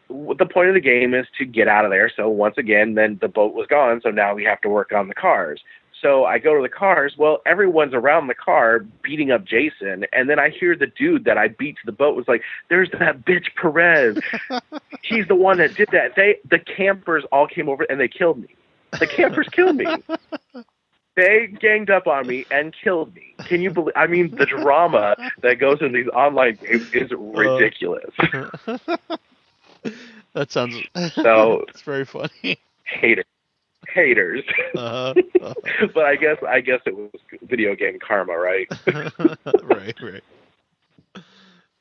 Speaker 3: the point of the game is to get out of there. So once again, then the boat was gone, so now we have to work on the cars. So I go to the cars. Well, everyone's around the car beating up Jason. And then I hear the dude that I beat to the boat was like, there's that bitch Perez. He's the one that did that. The campers all came over and they killed me. The campers killed me. They ganged up on me and killed me. Can you believe? I mean, the drama that goes in these online games is ridiculous.
Speaker 2: That sounds
Speaker 3: so.
Speaker 2: It's very funny.
Speaker 3: Haters. But I guess it was video game karma, right?
Speaker 2: right.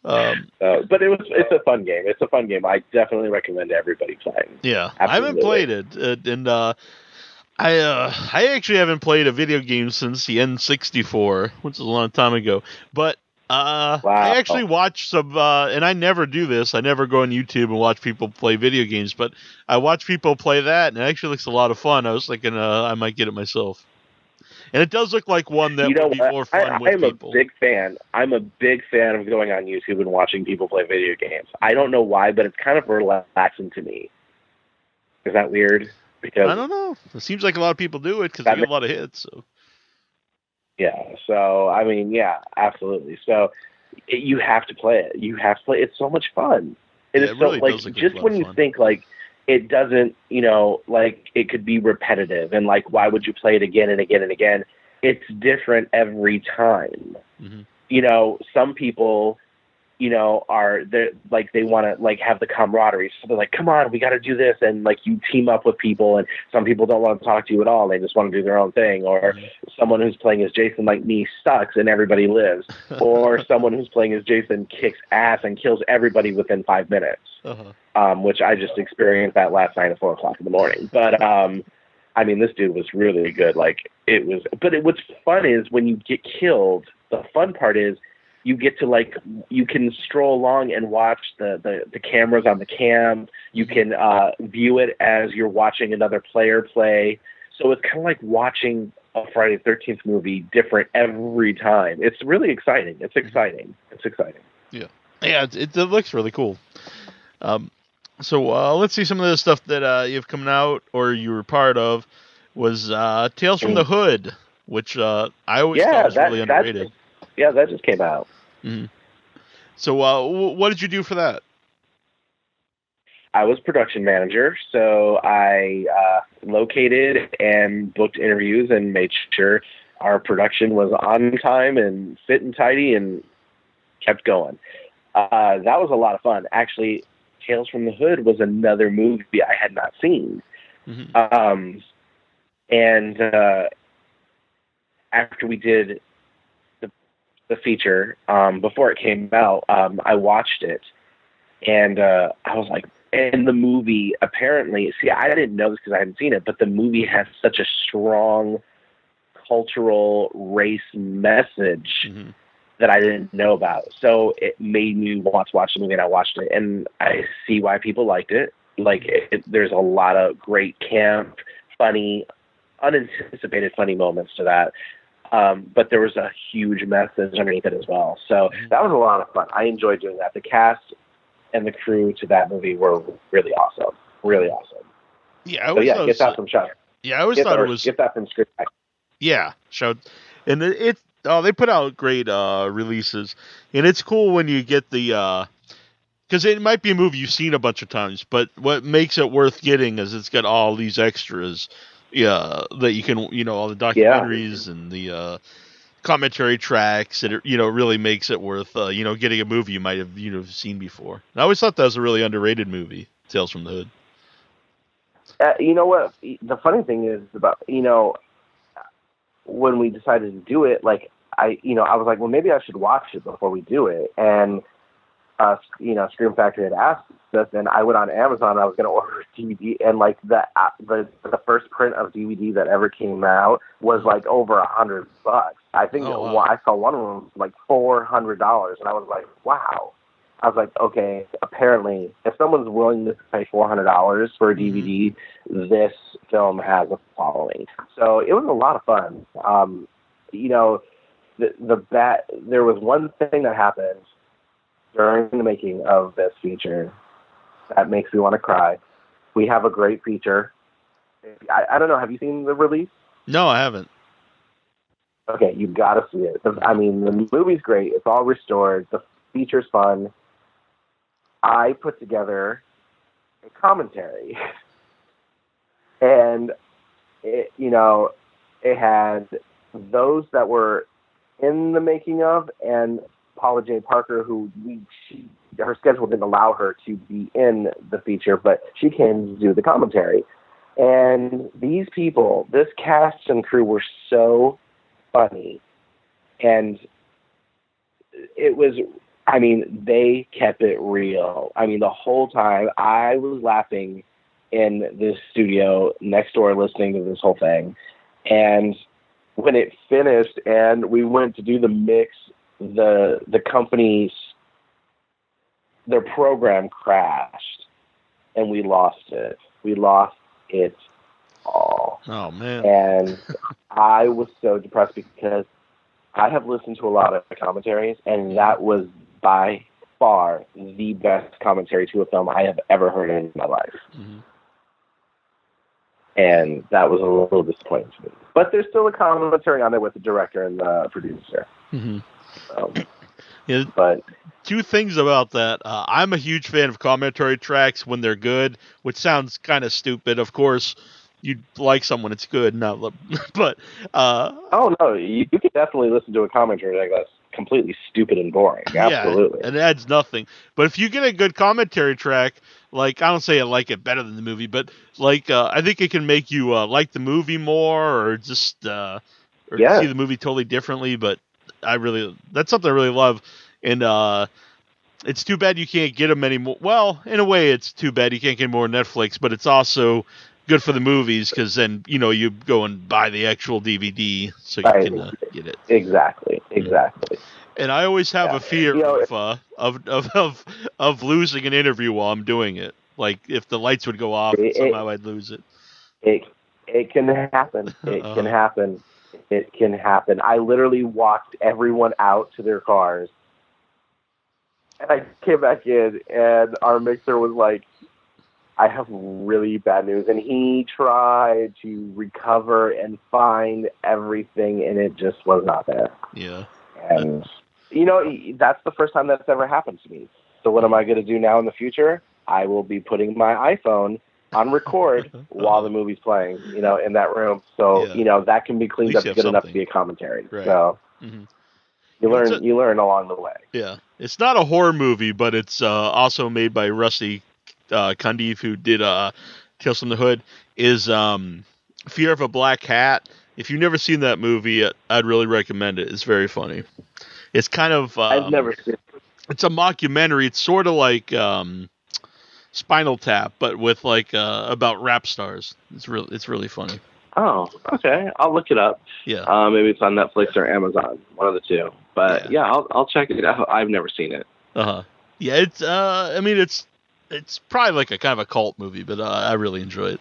Speaker 3: But it's a fun game. It's a fun game. I definitely recommend everybody playing.
Speaker 2: Yeah,
Speaker 3: Absolutely.
Speaker 2: I haven't played it, and I actually haven't played a video game since the N64, which is a long time ago. But
Speaker 3: wow.
Speaker 2: I actually watch some, and I never do this. I never go on YouTube and watch people play video games, but I watch people play that, and it actually looks a lot of fun. I was thinking I might get it myself. And it does look like one that would be more fun with people.
Speaker 3: I'm a big fan. I'm a big fan of going on YouTube and watching people play video games. I don't know why, but it's kind of relaxing to me. Is that weird? Because
Speaker 2: I don't know. It seems like a lot of people do it because they get a lot of hits. So.
Speaker 3: Yeah, so, I mean, yeah, absolutely. So, you have to play it. You have to play it. It's so much fun. It is
Speaker 2: really
Speaker 3: so, like, just when you think, like, it doesn't, like, it could be repetitive, and, like, why would you play it again and again and again? It's different every time. Some people, are, like, they want to, like, have the camaraderie. So they're like, come on, we got to do this. And, like, you team up with people, and some people don't want to talk to you at all. They just want to do their own thing. Or someone who's playing as Jason, like me, sucks and everybody lives. Or someone who's playing as Jason kicks ass and kills everybody within 5 minutes, which I just experienced that last night at 4 o'clock in the morning. But, I mean, this dude was really good. Like, it was, but what's fun is when you get killed, the fun part is, you get to, like, you can stroll along and watch the cameras on the cam. You can view it as you're watching another player play. So it's kind of like watching a Friday the 13th movie different every time. It's really exciting. It's exciting.
Speaker 2: Yeah, it looks really cool. So let's see some of the stuff that you've come out or you were part of was Tales from the Hood, which I always thought was really underrated.
Speaker 3: Yeah, that just came out.
Speaker 2: So what did you do for that?
Speaker 3: I was production manager, so I located and booked interviews and made sure our production was on time and fit and tidy and kept going. That was a lot of fun. Actually, Tales from the Hood was another movie I had not seen. And after we did the feature before it came out. I watched it, and I was like, and the movie apparently, see, I didn't know this because I hadn't seen it, but the movie has such a strong cultural race message that I didn't know about. So it made me want to watch the movie, and I watched it, and I see why people liked it. Like, there's a lot of great camp, funny, unanticipated funny moments to that. But there was a huge message underneath it as well. So that was a lot of fun. I enjoyed doing that. The cast and the crew to that movie were really awesome. Really awesome.
Speaker 2: Yeah,
Speaker 3: get that from Chuck.
Speaker 2: Yeah, I always thought it was...
Speaker 3: Get that from Script.
Speaker 2: Yeah, showed. And they put out great releases. And it's cool when you get the... because it might be a movie you've seen a bunch of times, but what makes it worth getting is it's got all these extras that you can, all the documentaries and the commentary tracks, and it, really makes it worth, getting a movie you might have, seen before. And I always thought that was a really underrated movie, Tales from the Hood.
Speaker 3: You know what? The funny thing is about, when we decided to do it, like, I was like, well, maybe I should watch it before we do it. And, Scream Factory had asked us, and I went on Amazon and I was going to order a DVD, and like the first print of DVD that ever came out was like over $100. I think I saw one of them like $400, and I was like, wow. I was like, okay, apparently if someone's willing to pay $400 for a DVD, this film has a following. So it was a lot of fun. There was one thing that happened during the making of this feature that makes me want to cry. We have a great feature. I don't know. Have you seen the release?
Speaker 2: No, I haven't.
Speaker 3: Okay, you've got to see it. The movie's great. It's all restored. The feature's fun. I put together a commentary, and it had those that were in the making of, and Paula J. Parker, who her schedule didn't allow her to be in the feature, but she came to do the commentary. And these people, this cast and crew, were so funny. And it was, they kept it real. The whole time I was laughing in this studio next door listening to this whole thing. And when it finished and we went to do the mix, the company's, their program crashed, and we lost it. We lost it all.
Speaker 2: Oh, man.
Speaker 3: And I was so depressed because I have listened to a lot of commentaries, and that was by far the best commentary to a film I have ever heard in my life. Mm-hmm. And that was a little disappointing to me. But there's still a commentary on it with the director and the producer.
Speaker 2: Mm-hmm.
Speaker 3: Yeah, but
Speaker 2: two things about that. I'm a huge fan of commentary tracks when they're good, which sounds kind of stupid. Of course, you'd like someone it's good, but
Speaker 3: oh no, you can definitely listen to a commentary track that's completely stupid and boring. Absolutely,
Speaker 2: yeah, it adds nothing. But if you get a good commentary track, like, I don't say I like it better than the movie, but like I think it can make you like the movie more, or just see the movie totally differently. But that's something I really love, and it's too bad you can't get them anymore. Well, in a way, it's too bad you can't get more on Netflix, but it's also good for the movies, because then you go and buy the actual DVD so you can get it.
Speaker 3: Exactly.
Speaker 2: And I always have a fear of losing an interview while I'm doing it. Like, if the lights would go off, somehow I'd lose it.
Speaker 3: It can happen. It can happen. I literally walked everyone out to their cars, and I came back in, and our mixer was like, I have really bad news. And he tried to recover and find everything, and it just was not there.
Speaker 2: Yeah.
Speaker 3: And, that's the first time that's ever happened to me. So what am I going to do now in the future? I will be putting my iPhone on record while the movie's playing, in that room. So, that can be cleaned up good enough to be a commentary.
Speaker 2: Right.
Speaker 3: So you learn along the way.
Speaker 2: Yeah. It's not a horror movie, but it's also made by Rusty Cundiff, who did Tales from the Hood, is Fear of a Black Hat. If you've never seen that movie, I'd really recommend it. It's very funny. It's kind of
Speaker 3: I've never seen it.
Speaker 2: It's a mockumentary. It's sort of like Spinal Tap, but with like about rap stars. It's really funny.
Speaker 3: Oh, okay. I'll look it up.
Speaker 2: Yeah.
Speaker 3: Maybe it's on Netflix or Amazon, one of the two. But yeah, I'll check it out. I've never seen it.
Speaker 2: Yeah, it's I mean it's probably like a kind of a cult movie, but I really enjoy it.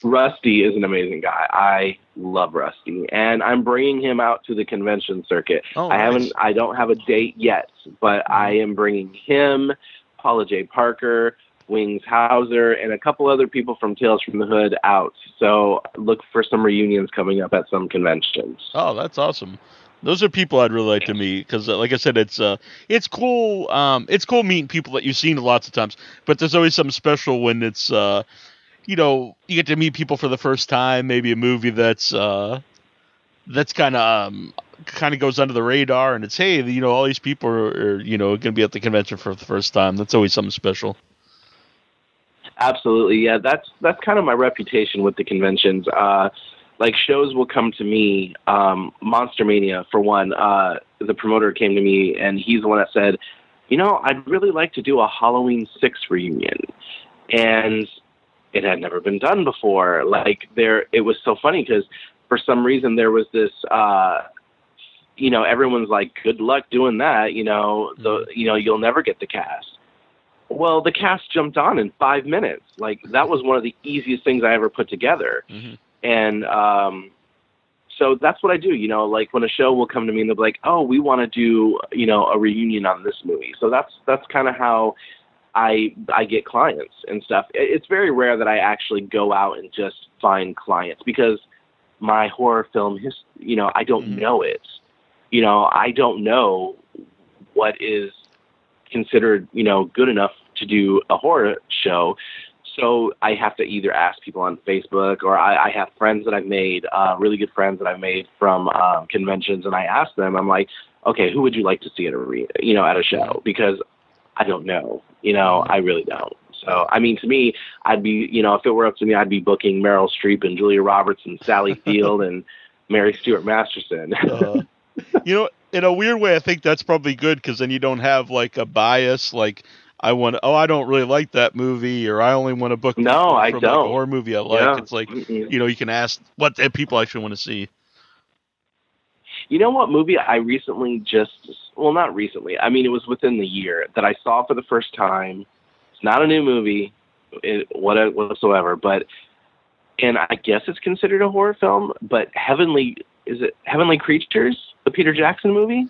Speaker 3: Rusty is an amazing guy. I love Rusty, and I'm bringing him out to the convention circuit.
Speaker 2: Oh, nice.
Speaker 3: I don't have a date yet, but I am bringing him, Paula J. Parker, Wings Hauser, and a couple other people from Tales from the Hood out. So look for some reunions coming up at some conventions.
Speaker 2: Oh, that's awesome. Those are people I'd really like to meet because, like I said, it's cool. It's cool meeting people that you've seen lots of times, but there's always something special when it's you get to meet people for the first time. Maybe a movie that's kind of goes under the radar, and it's hey, all these people are going to be at the convention for the first time. That's always something special.
Speaker 3: Absolutely, yeah. That's kind of my reputation with the conventions. Like shows will come to me. Monster Mania, for one. The promoter came to me, and he's the one that said, I'd really like to do a Halloween 6 reunion, and it had never been done before. Like it was so funny because for some reason there was this. Everyone's like, good luck doing that. You'll never get the cast. Well, the cast jumped on in 5 minutes. Like that was one of the easiest things I ever put together. Mm-hmm. And so that's what I do. Like when a show will come to me and they'll be like, oh, we want to do, a reunion on this movie. So that's kind of how I get clients and stuff. It's very rare that I actually go out and just find clients because my horror film, I don't know it. I don't know what is considered, good enough to do a horror show. So I have to either ask people on Facebook or I have friends that I've made, really good friends that I've made from conventions, and I ask them, I'm like, okay, who would you like to see at a show? Because I don't know, I really don't. So, I mean, to me, I'd be, if it were up to me, I'd be booking Meryl Streep and Julia Roberts and Sally Field and Mary Stuart Masterson.
Speaker 2: In a weird way, I think that's probably good because then you don't have like a bias, like I don't really like that movie, or I only want to book
Speaker 3: I
Speaker 2: from
Speaker 3: don't.
Speaker 2: Like a horror movie I like.
Speaker 3: Yeah.
Speaker 2: It's like, you can ask what people actually want to see.
Speaker 3: You know what movie I recently not recently, I mean, it was within the year that I saw for the first time. It's not a new movie whatsoever, and I guess it's considered a horror film, but Heavenly Creatures, the Peter Jackson movie?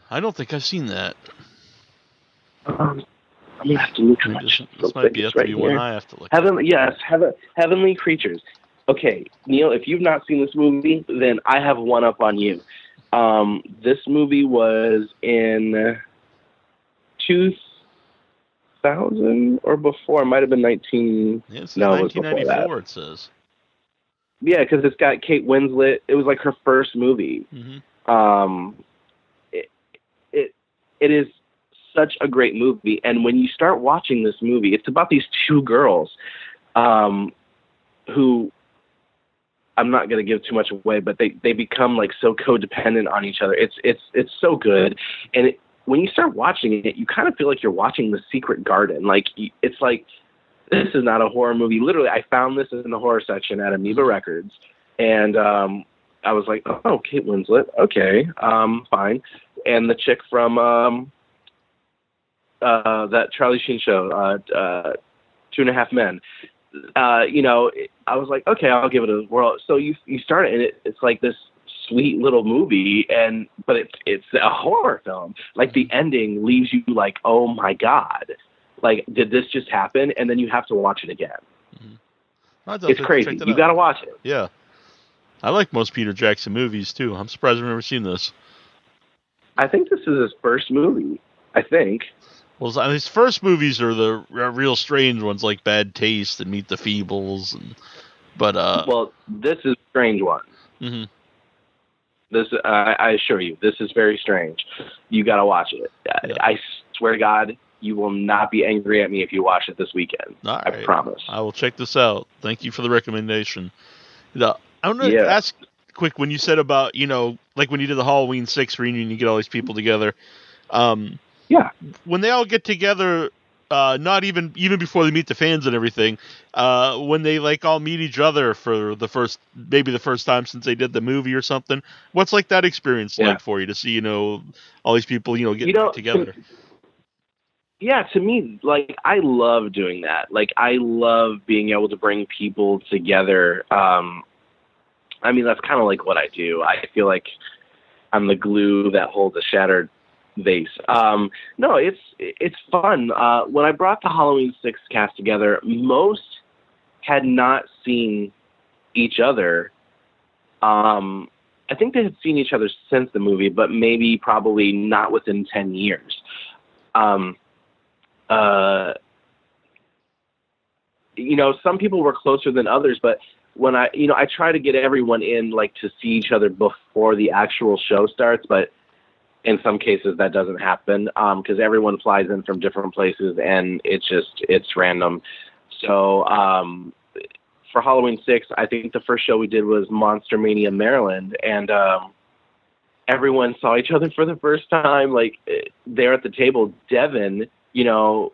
Speaker 2: I don't think I've seen that.
Speaker 3: I'm going to have to look at
Speaker 2: this might be one I have to look
Speaker 3: at. Heavenly Creatures. Okay, Neil, if you've not seen this movie, then I have one up on you. This movie was in 2000 or before. It might have been 19...
Speaker 2: Yeah, this is 1994, it says.
Speaker 3: Yeah, because it's got Kate Winslet. It was like her first movie. Mm-hmm. It is such a great movie, and when you start watching this movie, it's about these two girls who, I'm not going to give too much away, but they become like so codependent on each other. It's so good, and when you start watching it, you kind of feel like you're watching The Secret Garden. Like it's like, this is not a horror movie. Literally, I found this in the horror section at Amoeba Records, and I was like, oh, Kate Winslet, okay, fine, and the chick from that Charlie Sheen show, 2.5 Men. I was like, okay, I'll give it a whirl. So you start it, and it's like this sweet little movie, but it's a horror film. Like the ending leaves you like, oh my God, like did this just happen? And then you have to watch it again. Mm-hmm. It's crazy. You got to watch it.
Speaker 2: Yeah, I like most Peter Jackson movies too. I'm surprised I've never seen this.
Speaker 3: I think this is his first movie. I think.
Speaker 2: Well, his first movies are the real strange ones, like Bad Taste and Meet the Feebles,
Speaker 3: well, this is a strange one.
Speaker 2: Mm-hmm.
Speaker 3: This, I assure you, this is very strange. You got to watch it. Yeah. I swear to God, you will not be angry at me if you watch it this weekend.
Speaker 2: All right.
Speaker 3: I promise.
Speaker 2: I will check this out. Thank you for the recommendation. I'm going to ask quick, when you said about, like when you did the Halloween 6 reunion, you get all these people together.
Speaker 3: Yeah.
Speaker 2: When they all get together, not even before they meet the fans and everything, when they like all meet each other for maybe the first time since they did the movie or something, what's like that experience like for you to see, all these people, getting back together?
Speaker 3: To me, like, I love doing that. Like, I love being able to bring people together. I mean, that's kind of like what I do. I feel like I'm the glue that holds a shattered vase. No, it's fun. When I brought the Halloween 6 cast together, most had not seen each other. I think they had seen each other since the movie, but probably not within 10 years. Some people were closer than others, but when I try to get everyone in, like, to see each other before the actual show starts, but in some cases that doesn't happen, because everyone flies in from different places and it's random. So, for Halloween 6, I think the first show we did was Monster Mania, Maryland, and, everyone saw each other for the first time, like, there at the table. Devin, who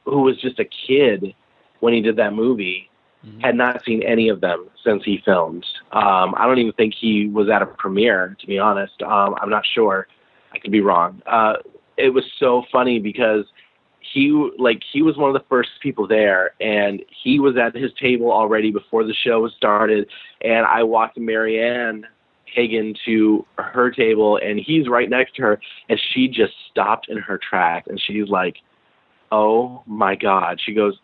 Speaker 3: was just a kid when he did that movie, had not seen any of them since he filmed. I don't even think he was at a premiere, to be honest. I'm not sure. I could be wrong. It was so funny because he was one of the first people there, and he was at his table already before the show started. And I walked Marianne Hagen to her table, and he's right next to her, and she just stopped in her tracks, and she's like, "Oh my God." She goes,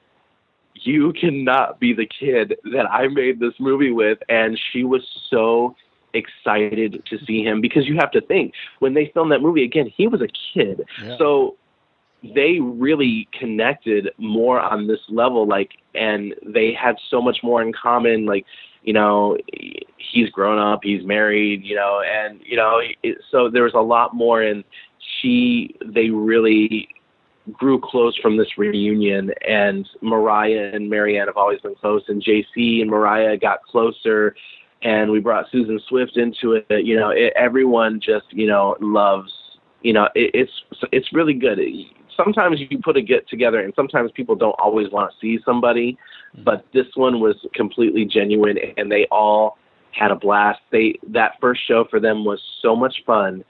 Speaker 3: "You cannot be the kid that I made this movie with." And she was so excited to see him, because you have to think, when they filmed that movie, again, he was a kid. Yeah. So they really connected more on this level, like, and they had so much more in common. Like, he's grown up, he's married, and, so there was a lot more, and they really grew close from this reunion. And Mariah and Marianne have always been close, and JC and Mariah got closer, and we brought Susan Swift into it. Everyone just, loves, it's really good. Sometimes you put a get together, and sometimes people don't always want to see somebody, but this one was completely genuine, and they all had a blast. That first show for them was so much fun.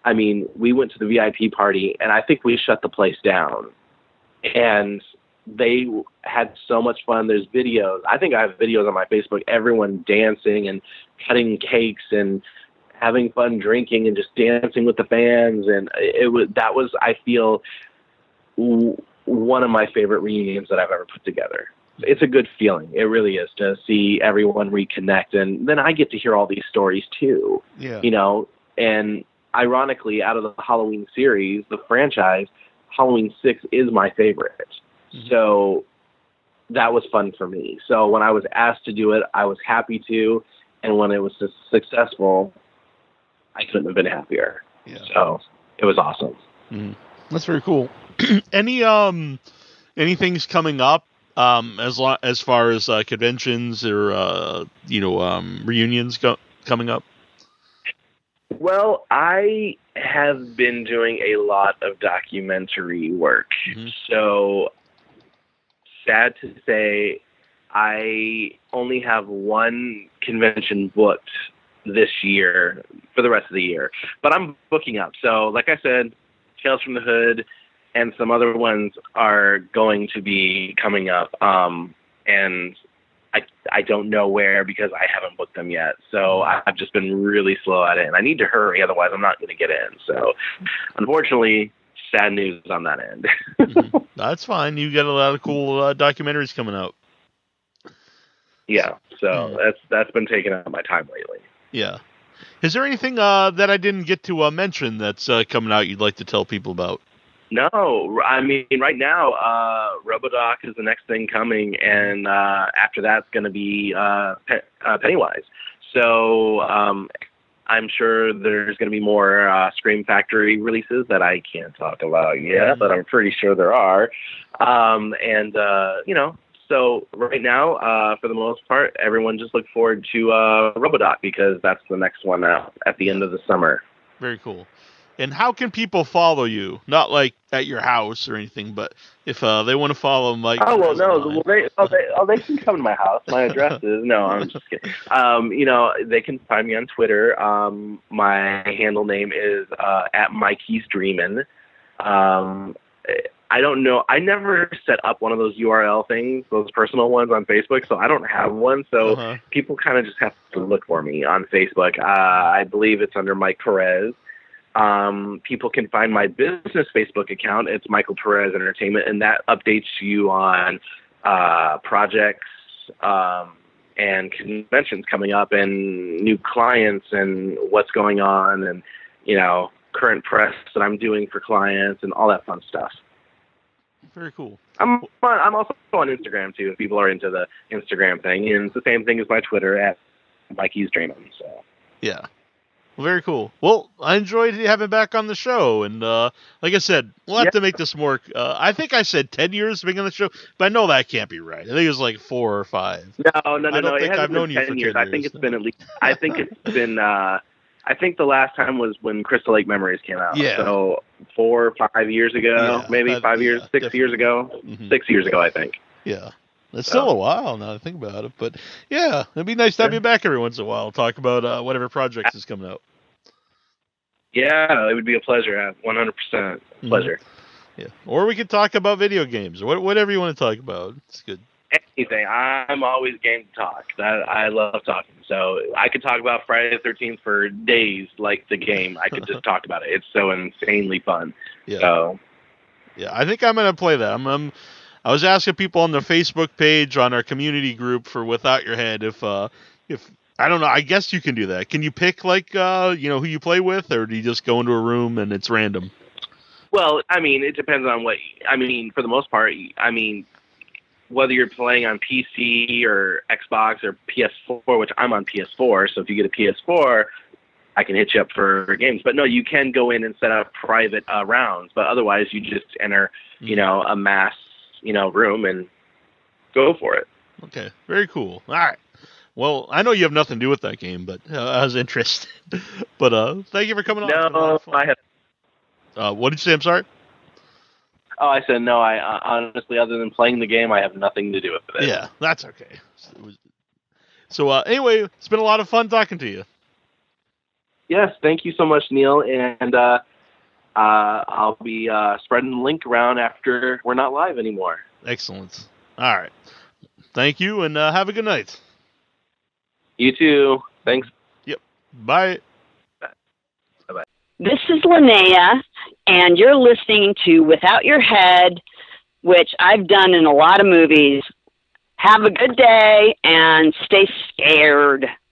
Speaker 3: I mean, we went to the VIP party, and I think we shut the place down, and they had so much fun. There's videos. I think I have videos on my Facebook, everyone dancing and cutting cakes and having fun drinking and just dancing with the fans. And that was, I feel, one of my favorite reunions that I've ever put together. It's a good feeling. It really is, to see everyone reconnect. And then I get to hear all these stories too, and ironically, out of the Halloween series, the franchise, Halloween 6 is my favorite. Mm-hmm. So that was fun for me. So when I was asked to do it, I was happy to. And when it was successful, I couldn't have been happier. Yeah. So it was awesome.
Speaker 2: Mm-hmm. That's very cool. Any things coming up as far as conventions or reunions coming up?
Speaker 3: Well, I have been doing a lot of documentary work. Mm-hmm. So sad to say, I only have one convention booked this year for the rest of the year, but I'm booking up. So like I said, Tales from the Hood and some other ones are going to be coming up. And I don't know where, because I haven't booked them yet. So I've just been really slow at it, and I need to hurry. Otherwise I'm not going to get in. So unfortunately, sad news on that end.
Speaker 2: Mm-hmm. That's fine. You got a lot of cool documentaries coming out.
Speaker 3: Yeah. So that's been taking up my time lately.
Speaker 2: Yeah. Is there anything that I didn't get to mention that's coming out you'd like to tell people about?
Speaker 3: No, I mean, right now, RoboDoc is the next thing coming, and after that's going to be Pennywise. So I'm sure there's going to be more Scream Factory releases that I can't talk about yet, but I'm pretty sure there are. So right now, for the most part, everyone just look forward to RoboDoc because that's the next one out at the end of the summer.
Speaker 2: Very cool. And how can people follow you? Not like at your house or anything, but if they want to follow Mike.
Speaker 3: Oh well, no, they can come to my house. My address is no. I'm just kidding. They can find me on Twitter. My handle name is at Mikey'sDreamin'. I don't know. I never set up one of those URL things, those personal ones on Facebook, so I don't have one. So people kind of just have to look for me on Facebook. I believe it's under Mike Perez. People can find my business Facebook account. It's Michael Perez Entertainment, and that updates you on projects and conventions coming up and new clients and what's going on and, current press that I'm doing for clients and all that fun stuff.
Speaker 2: Very cool.
Speaker 3: I'm also on Instagram, too, if people are into the Instagram thing. And it's the same thing as my Twitter at Mikey's Dreamin'. So.
Speaker 2: Yeah. Well, very cool. Well, I enjoyed having back on the show. And like I said, we'll have to make this more. I think I said 10 years being on the show, but I know that can't be right. I think it was like 4 or 5.
Speaker 3: No.
Speaker 2: I don't think I've known you for 10 years.
Speaker 3: I think it's been at least. I think it's been. I think the last time was when Crystal Lake Memories came out.
Speaker 2: Yeah.
Speaker 3: So 4 or 5 years ago, maybe 5 years, 6
Speaker 2: definitely.
Speaker 3: years ago. 6 years ago, I think.
Speaker 2: Yeah. It's still a while now to think about it. But yeah, it'd be nice to have you back every once in a while. Talk about whatever projects is coming out.
Speaker 3: Yeah, it would be a pleasure. 100% pleasure.
Speaker 2: Yeah. Or we could talk about video games or whatever you want to talk about. It's good.
Speaker 3: Anything. I'm always game to talk. I love talking. So I could talk about Friday the 13th for days, like the game. I could just talk about it. It's so insanely fun.
Speaker 2: Yeah.
Speaker 3: So.
Speaker 2: Yeah, I think I'm gonna play that. I was asking people on the Facebook page on our community group for Without Your Head if I don't know. I guess you can do that. Can you pick who you play with, or do you just go into a room and it's random?
Speaker 3: Well, it depends on for the most part, whether you're playing on PC or Xbox or PS4, which I'm on PS4, so if you get a PS4, I can hit you up for games. But no, you can go in and set up private rounds, but otherwise you just enter, a mass, room and go for it.
Speaker 2: Okay, very cool. All right. Well, I know you have nothing to do with that game, but I was interested. But thank you for coming on.
Speaker 3: No, I have.
Speaker 2: What did you say? I'm sorry.
Speaker 3: Oh, I said no. I honestly, other than playing the game, I have nothing to do with it.
Speaker 2: Yeah, that's okay. So anyway, it's been a lot of fun talking to you.
Speaker 3: Yes, thank you so much, Neil. And I'll be spreading the link around after we're not live anymore.
Speaker 2: Excellent. All right. Thank you, and have a good night.
Speaker 3: You too. Thanks.
Speaker 2: Yep. Bye.
Speaker 3: Bye-bye.
Speaker 4: This is Linnea, and you're listening to Without Your Head, which I've done in a lot of movies. Have a good day, and stay scared.